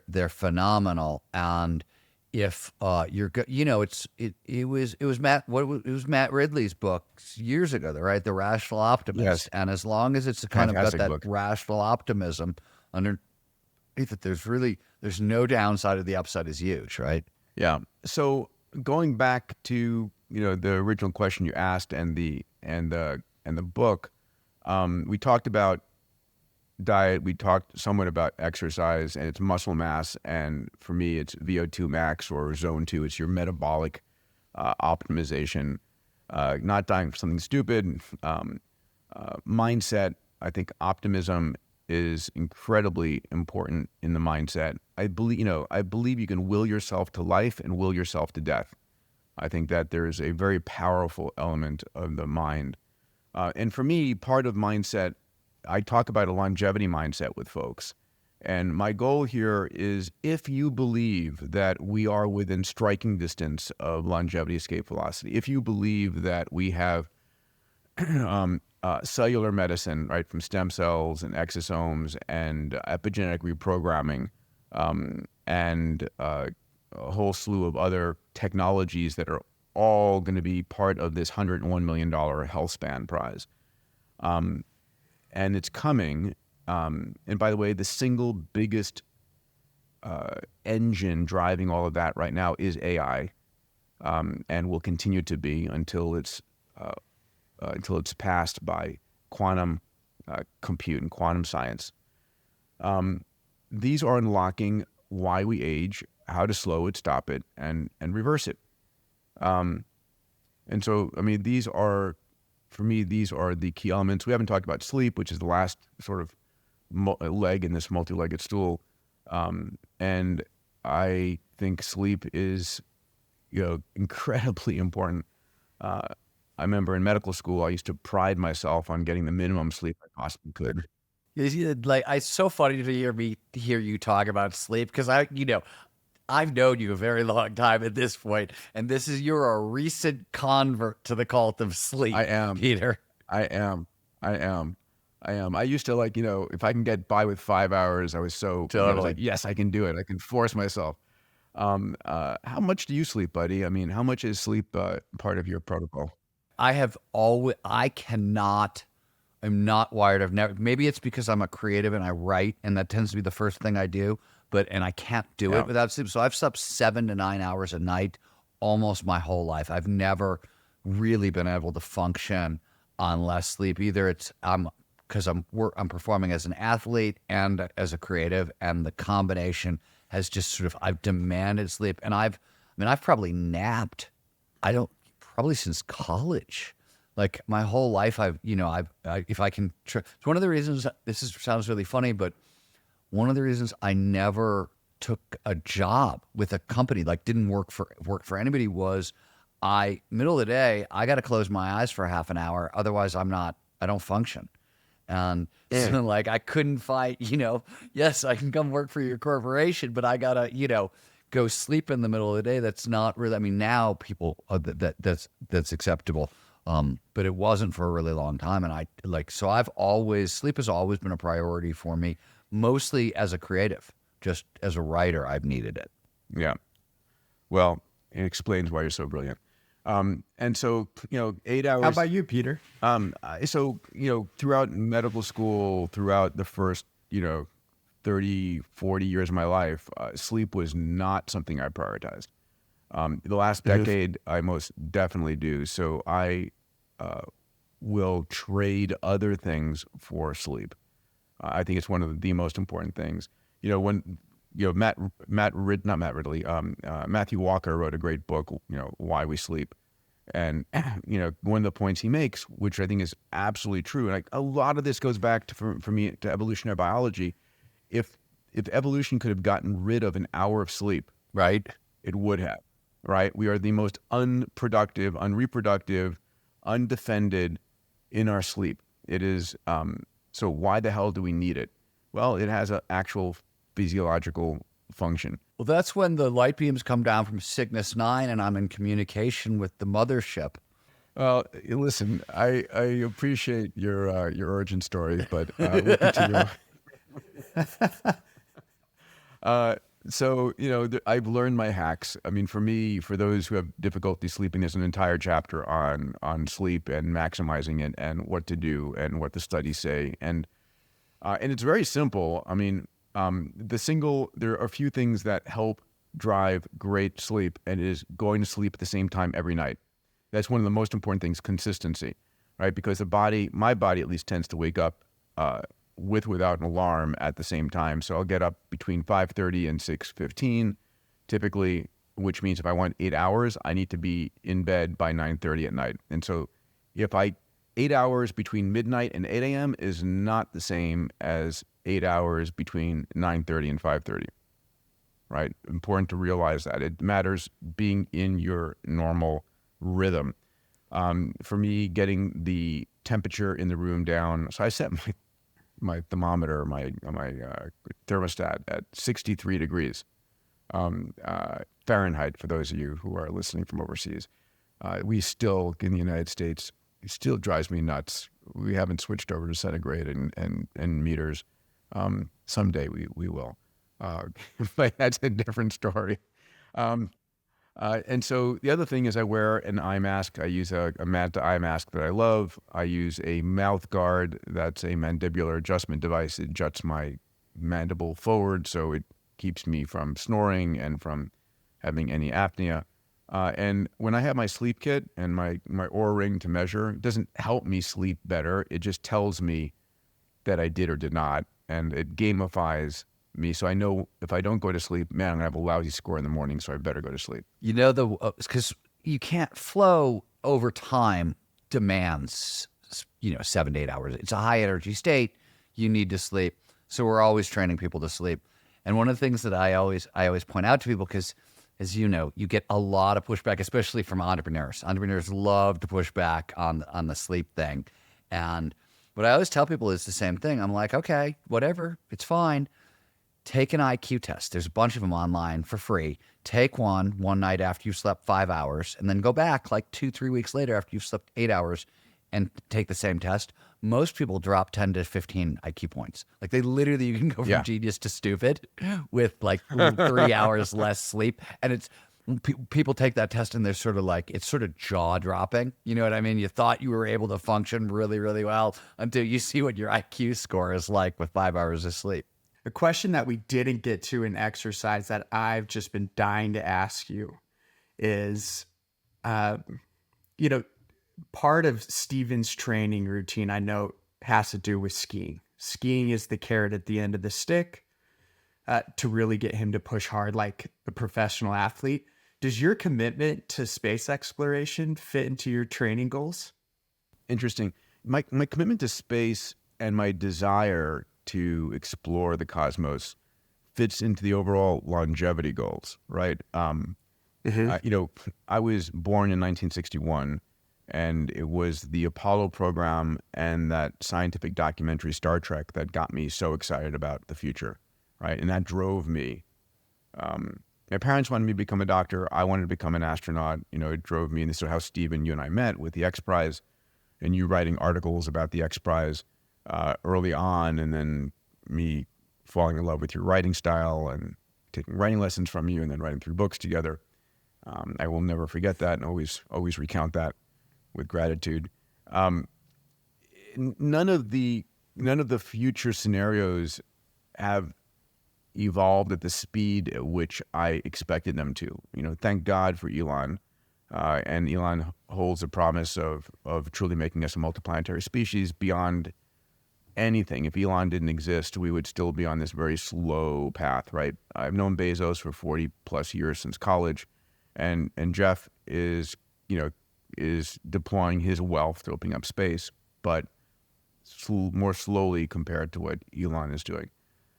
they're phenomenal. And if it was Matt Ridley's book years ago, right? The Rational Optimist. Yes. And as long as it's kind of got Fantastic that book. rational optimism underneath it, there's no downside, of the upside is huge, right? Yeah. So going back to the original question you asked and the book, we talked about diet. We talked somewhat about exercise and its muscle mass, and for me, it's VO2 max or zone 2. It's your metabolic optimization, not dying for something stupid. Mindset. I think optimism is incredibly important in the mindset. I believe you can will yourself to life and will yourself to death. I think that there's a very powerful element of the mind. And for me, part of mindset, I talk about a longevity mindset with folks. And my goal here is, if you believe that we are within striking distance of longevity escape velocity, if you believe that we have cellular medicine, right, from stem cells and exosomes and epigenetic reprogramming, and a whole slew of other technologies that are all going to be part of this $101 million health span prize. And it's coming. And by the way, the single biggest engine driving all of that right now is AI, and will continue to be until it's passed by quantum compute and quantum science. These are unlocking why we age, how to slow it, stop it, and reverse it. And so, these are the key elements. We haven't talked about sleep, which is the last sort of leg in this multi-legged stool. And I think sleep is, incredibly important. I remember in medical school, I used to pride myself on getting the minimum sleep I possibly could. It's so funny to hear you talk about sleep, because I've known you a very long time at this point, and you're a recent convert to the cult of sleep. I am, Peter. I am. I used to if I can get by with 5 hours, I was so Totally. I was like, yes, I can do it. I can force myself. How much do you sleep, buddy? How much is sleep part of your protocol? I'm not wired. Maybe it's because I'm a creative and I write, and that tends to be the first thing I do, and I can't do it without sleep. So I've slept 7 to 9 hours a night almost my whole life. I've never really been able to function on less sleep. Either it's because I'm performing as an athlete and as a creative, and the combination has just I've demanded sleep. And I've probably napped, probably since college. Like my whole life, if I can, it's one of the reasons, sounds really funny, but one of the reasons I never took a job with a company, didn't work for anybody, was middle of the day, I got to close my eyes for half an hour. Otherwise I don't function. And so I couldn't fight, yes, I can come work for your corporation, but I gotta, go sleep in the middle of the day. That's not really, now people, that's acceptable. But it wasn't for a really long time. And sleep has always been a priority for me, mostly as a creative. Just as a writer, I've needed it. Yeah. Well, it explains why you're so brilliant. And so, 8 hours. How about you, Peter? So, throughout medical school, throughout the first, 30, 40 years of my life, sleep was not something I prioritized. The last decade, I most definitely do. So I will trade other things for sleep. I think it's one of the most important things. Matthew Walker wrote a great book, Why We Sleep. And, one of the points he makes, which I think is absolutely true, and a lot of this goes back for me to evolutionary biology. If evolution could have gotten rid of an hour of sleep, Right. it would have. right? We are the most unproductive, unreproductive, undefended in our sleep. It is, so why the hell do we need it? Well, it has an actual physiological function. Well, that's when the light beams come down from Cygnus 9 and I'm in communication with the mothership. Well, listen, I appreciate your origin story, but we'll continue. So, I've learned my hacks. I mean, for me, for those who have difficulty sleeping, there's an entire chapter on sleep and maximizing it and what to do and what the studies say. And it's very simple. I mean, there are a few things that help drive great sleep, and it is going to sleep at the same time every night. That's one of the most important things, consistency, right? Because my body at least tends to wake up without an alarm at the same time. So I'll get up between 5:30 and 6:15 typically, which means if I want 8 hours, I need to be in bed by 9:30 at night. And so 8 hours between midnight and 8 a.m. is not the same as 8 hours between 9:30 and 5:30, right? Important to realize that. It matters being in your normal rhythm. For me, getting the temperature in the room down, so I set my thermometer, my thermostat at 63 degrees Fahrenheit, for those of you who are listening from overseas. We still, in the United States, it still drives me nuts. We haven't switched over to centigrade and meters. Someday we will. But that's a different story. And so the other thing is I wear an eye mask. I use a Manta eye mask that I love. I use a mouth guard that's a mandibular adjustment device. It juts my mandible forward, so it keeps me from snoring and from having any apnea. And when I have my sleep kit and my Oura ring to measure, it doesn't help me sleep better. It just tells me that I did or did not, and it gamifies me. So I know if I don't go to sleep, man, I'm gonna have a lousy score in the morning, so I better go to sleep. Because you can't flow over time demands, 7 to 8 hours. It's a high energy state. You need to sleep. So we're always training people to sleep. And one of the things that I always point out to people, because as you know, you get a lot of pushback, especially from entrepreneurs. Entrepreneurs love to push back on the sleep thing. And what I always tell people is the same thing. I'm like, okay, whatever, it's fine. Take an IQ test. There's a bunch of them online for free. Take one night after you've slept 5 hours, and then go back like 2-3 weeks later after you've slept 8 hours and take the same test. Most people drop 10 to 15 IQ points. Like they literally, you can go from genius to stupid with like 3 hours less sleep. And it's, people take that test and they're sort of like, it's sort of jaw dropping. You know what I mean? You thought you were able to function really, really well until you see what your IQ score is like with 5 hours of sleep. A question that we didn't get to in exercise that I've just been dying to ask you is, part of Steven's training routine, I know, has to do with skiing. Skiing is the carrot at the end of the stick to really get him to push hard like a professional athlete. Does your commitment to space exploration fit into your training goals? Interesting. My commitment to space and my desire to explore the cosmos fits into the overall longevity goals, right? I was born in 1961, and it was the Apollo program and that scientific documentary Star Trek that got me so excited about the future, right? And that drove me. My parents wanted me to become a doctor. I wanted to become an astronaut. It drove me, and this is how Stephen, you and I met with the XPRIZE, and you writing articles about the XPRIZE early on, and then me falling in love with your writing style and taking writing lessons from you and then writing 3 books together. I will never forget that and always recount that with gratitude. None of the future scenarios have evolved at the speed at which I expected them to. Thank God for Elon. And Elon holds a promise of truly making us a multiplanetary species beyond anything. If Elon didn't exist, we would still be on this very slow path, right? I've known Bezos for 40 plus years since college, and Jeff is deploying his wealth to opening up space, but more slowly compared to what Elon is doing.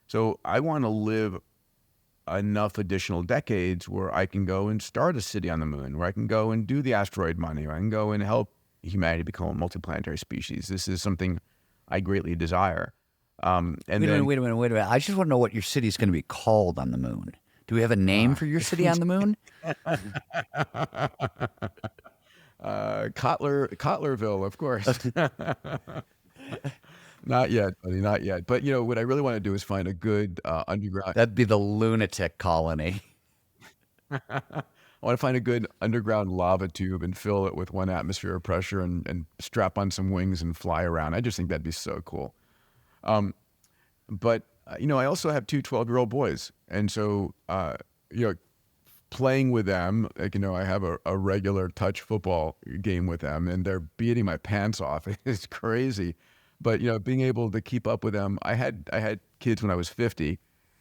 So I want to live enough additional decades where I can go and start a city on the moon, where I can go and do the asteroid mining, where I can go and help humanity become a multiplanetary species. This is something I greatly desire. And Wait a minute. I just want to know what your city is going to be called on the moon. Do we have a name for your city on the moon? Kotlerville, of course. Not yet, buddy, not yet. But what I really want to do is find a good underground. That'd be the lunatic colony. I want to find a good underground lava tube and fill it with 1 atmosphere of pressure and strap on some wings and fly around. I just think that'd be so cool. But I also have 2 12-year-old boys, and so playing with them, I have a regular touch football game with them, and they're beating my pants off. It's crazy. But being able to keep up with them, I had kids when I was 50,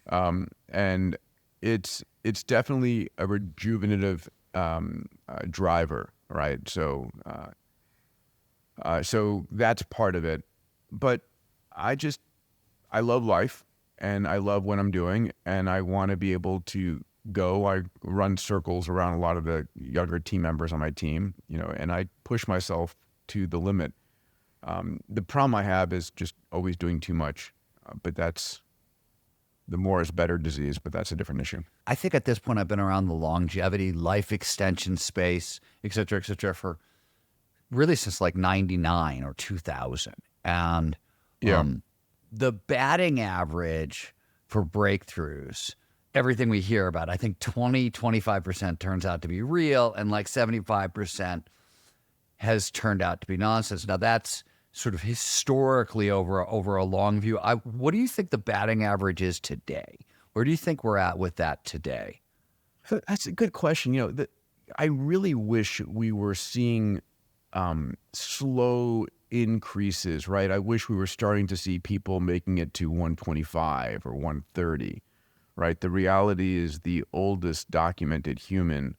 and it's definitely a rejuvenative driver, right? So that's part of it. But I love life, and I love what I'm doing, and I want to be able to go. I run circles around a lot of the younger team members on my team, and I push myself to the limit. The problem I have is just always doing too much, but that's the more is better disease, but that's a different issue. I think at this point I've been around the longevity, life extension space, et cetera, for really since like 99 or 2000. And the batting average for breakthroughs, everything we hear about, I think 25% turns out to be real, and like 75% has turned out to be nonsense. Now that's sort of historically over a long view. What do you think the batting average is today? Where do you think we're at with that today? That's a good question. I really wish we were seeing slow increases, right? I wish we were starting to see people making it to 125 or 130, right? The reality is the oldest documented human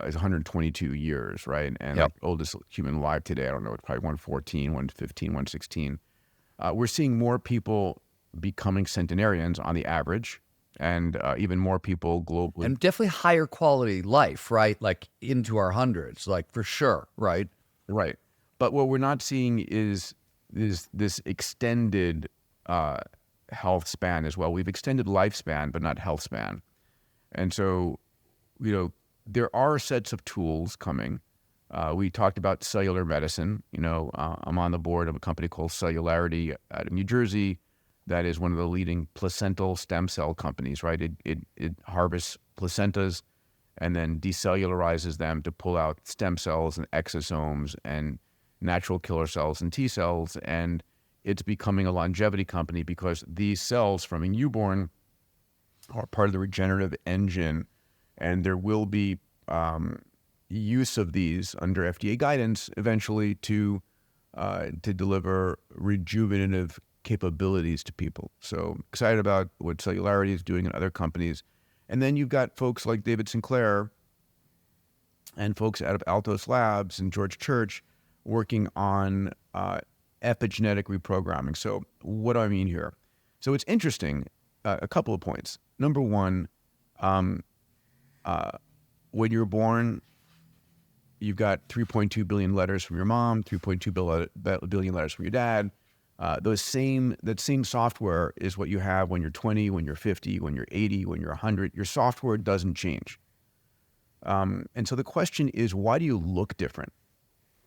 is 122 years, right? And Yep. the oldest human alive today, I don't know, it's probably 114, 115, 116. We're seeing more people becoming centenarians on the average, and even more people globally. And definitely higher quality life, right? Like into our hundreds, like for sure, right? Right. But what we're not seeing is this extended health span as well. We've extended lifespan, but not health span. And so, there are sets of tools coming. We talked about cellular medicine. I'm on the board of a company called Singularity out of New Jersey that is one of the leading placental stem cell companies, right? It harvests placentas and then decellularizes them to pull out stem cells and exosomes and natural killer cells and T cells. And it's becoming a longevity company because these cells from a newborn are part of the regenerative engine, and there will be use of these under FDA guidance eventually to deliver rejuvenative capabilities to people. So excited about what Cellularity is doing in other companies. And then you've got folks like David Sinclair and folks out of Altos Labs and George Church working on epigenetic reprogramming. So what do I mean here? So it's interesting, a couple of points. Number one, when you're born, you've got 3.2 billion letters from your mom, 3.2 billion letters from your dad. That same software is what you have when you're 20, when you're 50, when you're 80, when you're 100. Your software doesn't change. And so the question is, why do you look different?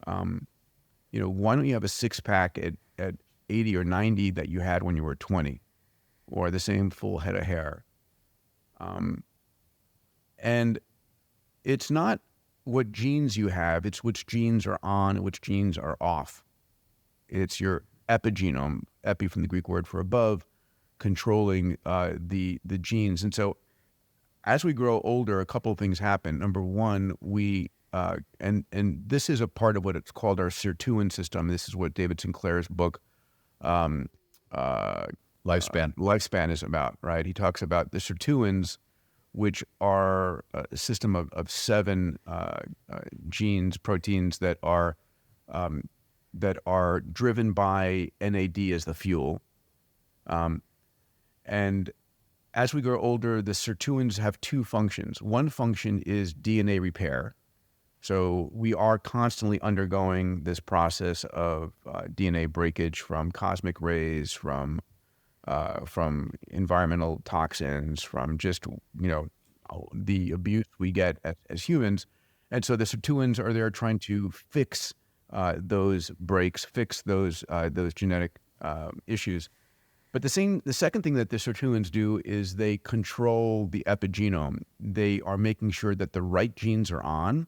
Why don't you have a six-pack at 80 or 90 that you had when you were 20, or the same full head of hair? And it's not what genes you have, it's which genes are on and which genes are off. It's your epigenome, epi from the Greek word for above, controlling the genes. And so as we grow older, a couple of things happen. Number one, we and this is a part of what it's called our sirtuin system. This is what David Sinclair's book Lifespan is about, right? He talks about the sirtuins, which are a system of 7 genes, proteins that are driven by NAD as the fuel, and as we grow older, the sirtuins have two functions. One function is DNA repair. So we are constantly undergoing this process of DNA breakage from cosmic rays, from environmental toxins, from just the abuse we get as humans. And so the sirtuins are there trying to fix those breaks, fix those genetic issues. But the second thing that the sirtuins do is they control the epigenome. They are making sure that the right genes are on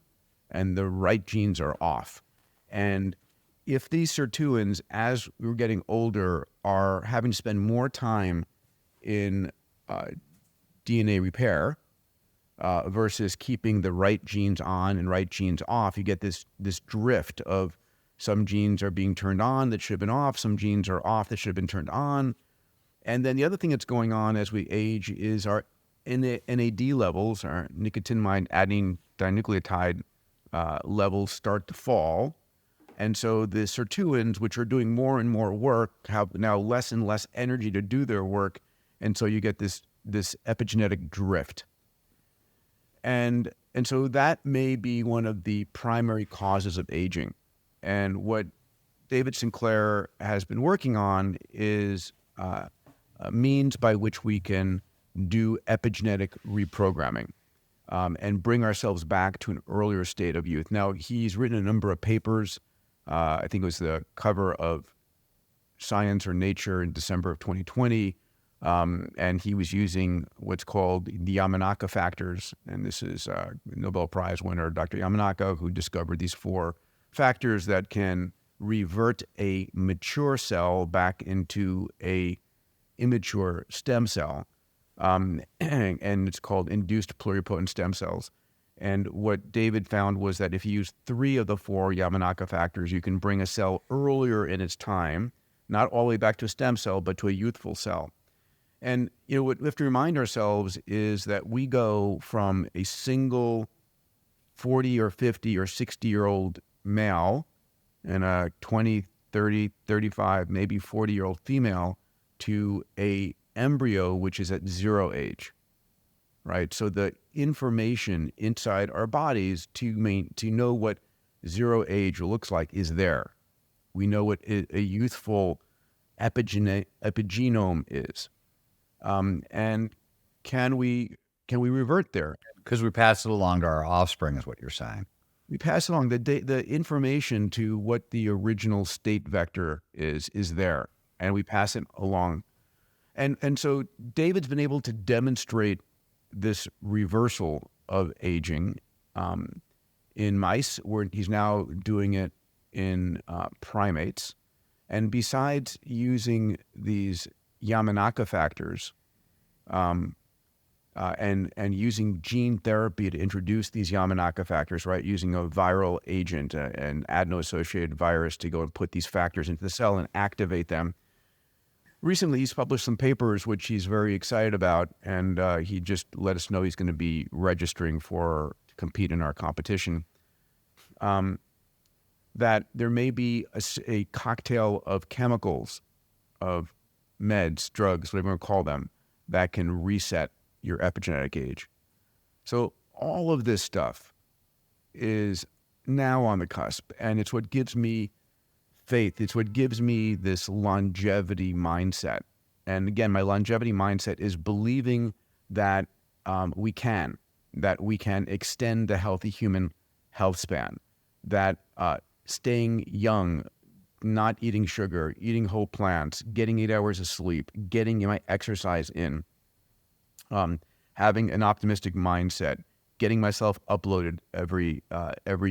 and the right genes are off. And if these sirtuins, as we're getting older, are having to spend more time in DNA repair versus keeping the right genes on and right genes off, you get this drift of some genes are being turned on that should have been off, some genes are off that should have been turned on. And then the other thing that's going on as we age is our NAD levels, our nicotinamide adenine dinucleotide levels start to fall. And so the sirtuins, which are doing more and more work, have now less and less energy to do their work. And so you get this epigenetic drift. And so that may be one of the primary causes of aging. And what David Sinclair has been working on is a means by which we can do epigenetic reprogramming and bring ourselves back to an earlier state of youth. Now, he's written a number of papers. I think it was the cover of Science or Nature in December of 2020. And he was using what's called the Yamanaka factors. And this is Nobel Prize winner Dr. Yamanaka, who discovered these 4 factors that can revert a mature cell back into a immature stem cell. And it's called induced pluripotent stem cells. And what David found was that if you use 3 of the 4 Yamanaka factors, you can bring a cell earlier in its time, not all the way back to a stem cell, but to a youthful cell. And what we have to remind ourselves is that we go from a single 40 or 50 or 60-year-old male and a 20, 30, 35, maybe 40-year-old female to a embryo which is at 0 age, right? So the information inside our bodies to know what 0 age looks like is there. We know what a youthful epigenome is. And can we revert there? Because we pass it along to our offspring is what you're saying. We pass along the information to what the original state vector is there, and we pass it along. And so David's been able to demonstrate this reversal of aging in mice, where he's now doing it in primates. And besides using these Yamanaka factors and using gene therapy to introduce these Yamanaka factors, right, using a viral agent, an adeno-associated virus to go and put these factors into the cell and activate them. Recently, he's published some papers which he's very excited about, and he just let us know he's going to be registering to compete in our competition. That there may be a cocktail of chemicals, of meds, drugs, whatever you want to call them, that can reset your epigenetic age. So all of this stuff is now on the cusp, and it's what gives me faith. It's what gives me this longevity mindset. And again, my longevity mindset is believing that we can extend the healthy human health span, that staying young, not eating sugar, eating whole plants, getting 8 hours of sleep, getting my exercise in, having an optimistic mindset, getting myself uploaded every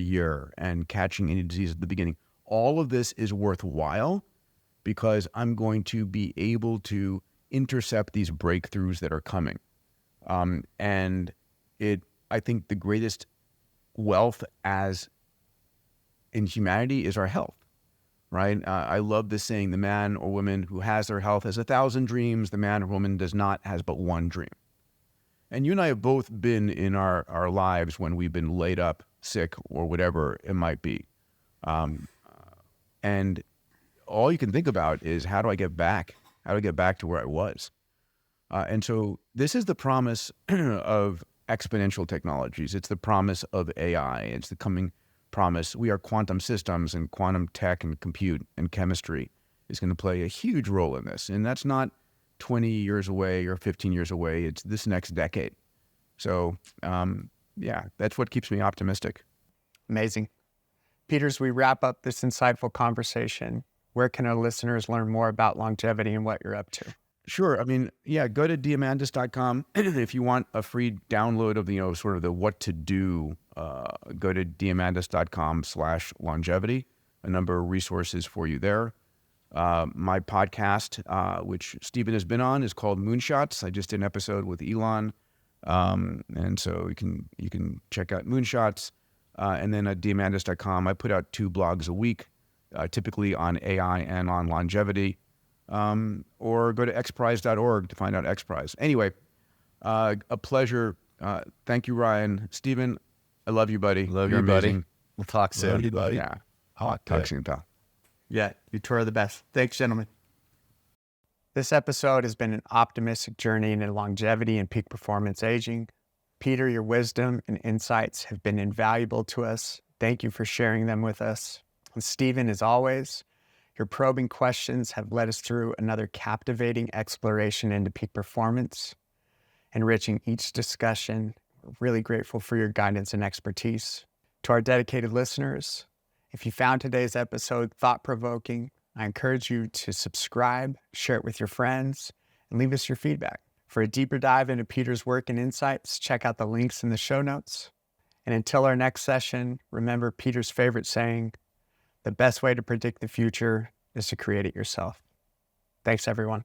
year, and catching any disease at the beginning. All of this is worthwhile because I'm going to be able to intercept these breakthroughs that are coming. And I think the greatest wealth as in humanity is our health, right? I love this saying, the man or woman who has their health has 1,000 dreams. The man or woman does not has but one dream. And you and I have both been in our lives when we've been laid up, sick, or whatever it might be. And all you can think about is, how do I get back? How do I get back to where I was? And so this is the promise of exponential technologies. It's the promise of AI. It's the coming promise. We are quantum systems, and quantum tech and compute and chemistry is going to play a huge role in this. And that's not 20 years away or 15 years away. It's this next decade. So, yeah, that's what keeps me optimistic. Amazing. Peter, as we wrap up this insightful conversation, where can our listeners learn more about longevity and what you're up to? Sure. I mean, yeah, go to Diamandis.com. If you want a free download of, sort of the what to do, go to Diamandis.com/longevity. A number of resources for you there. My podcast, which Stephen has been on, is called Moonshots. I just did an episode with Elon. And so you can check out Moonshots. And then at Diamandis.com, I put out 2 blogs a week, typically on AI and on longevity. Or go to XPRIZE.org to find out XPRIZE. Anyway, a pleasure. Thank you, Ryan. Stephen, I love you, buddy. Love You're you, buddy. amazing. We'll talk soon. Love you, buddy. Yeah. Hot. Talk soon, pal. Yeah, you two are the best. Thanks, gentlemen. This episode has been an optimistic journey into longevity and peak performance aging. Peter, your wisdom and insights have been invaluable to us. Thank you for sharing them with us. And Stephen, as always, your probing questions have led us through another captivating exploration into peak performance, enriching each discussion. We're really grateful for your guidance and expertise. To our dedicated listeners, if you found today's episode thought-provoking, I encourage you to subscribe, share it with your friends, and leave us your feedback. For a deeper dive into Peter's work and insights, check out the links in the show notes. And until our next session, remember Peter's favorite saying, the best way to predict the future is to create it yourself. Thanks, everyone.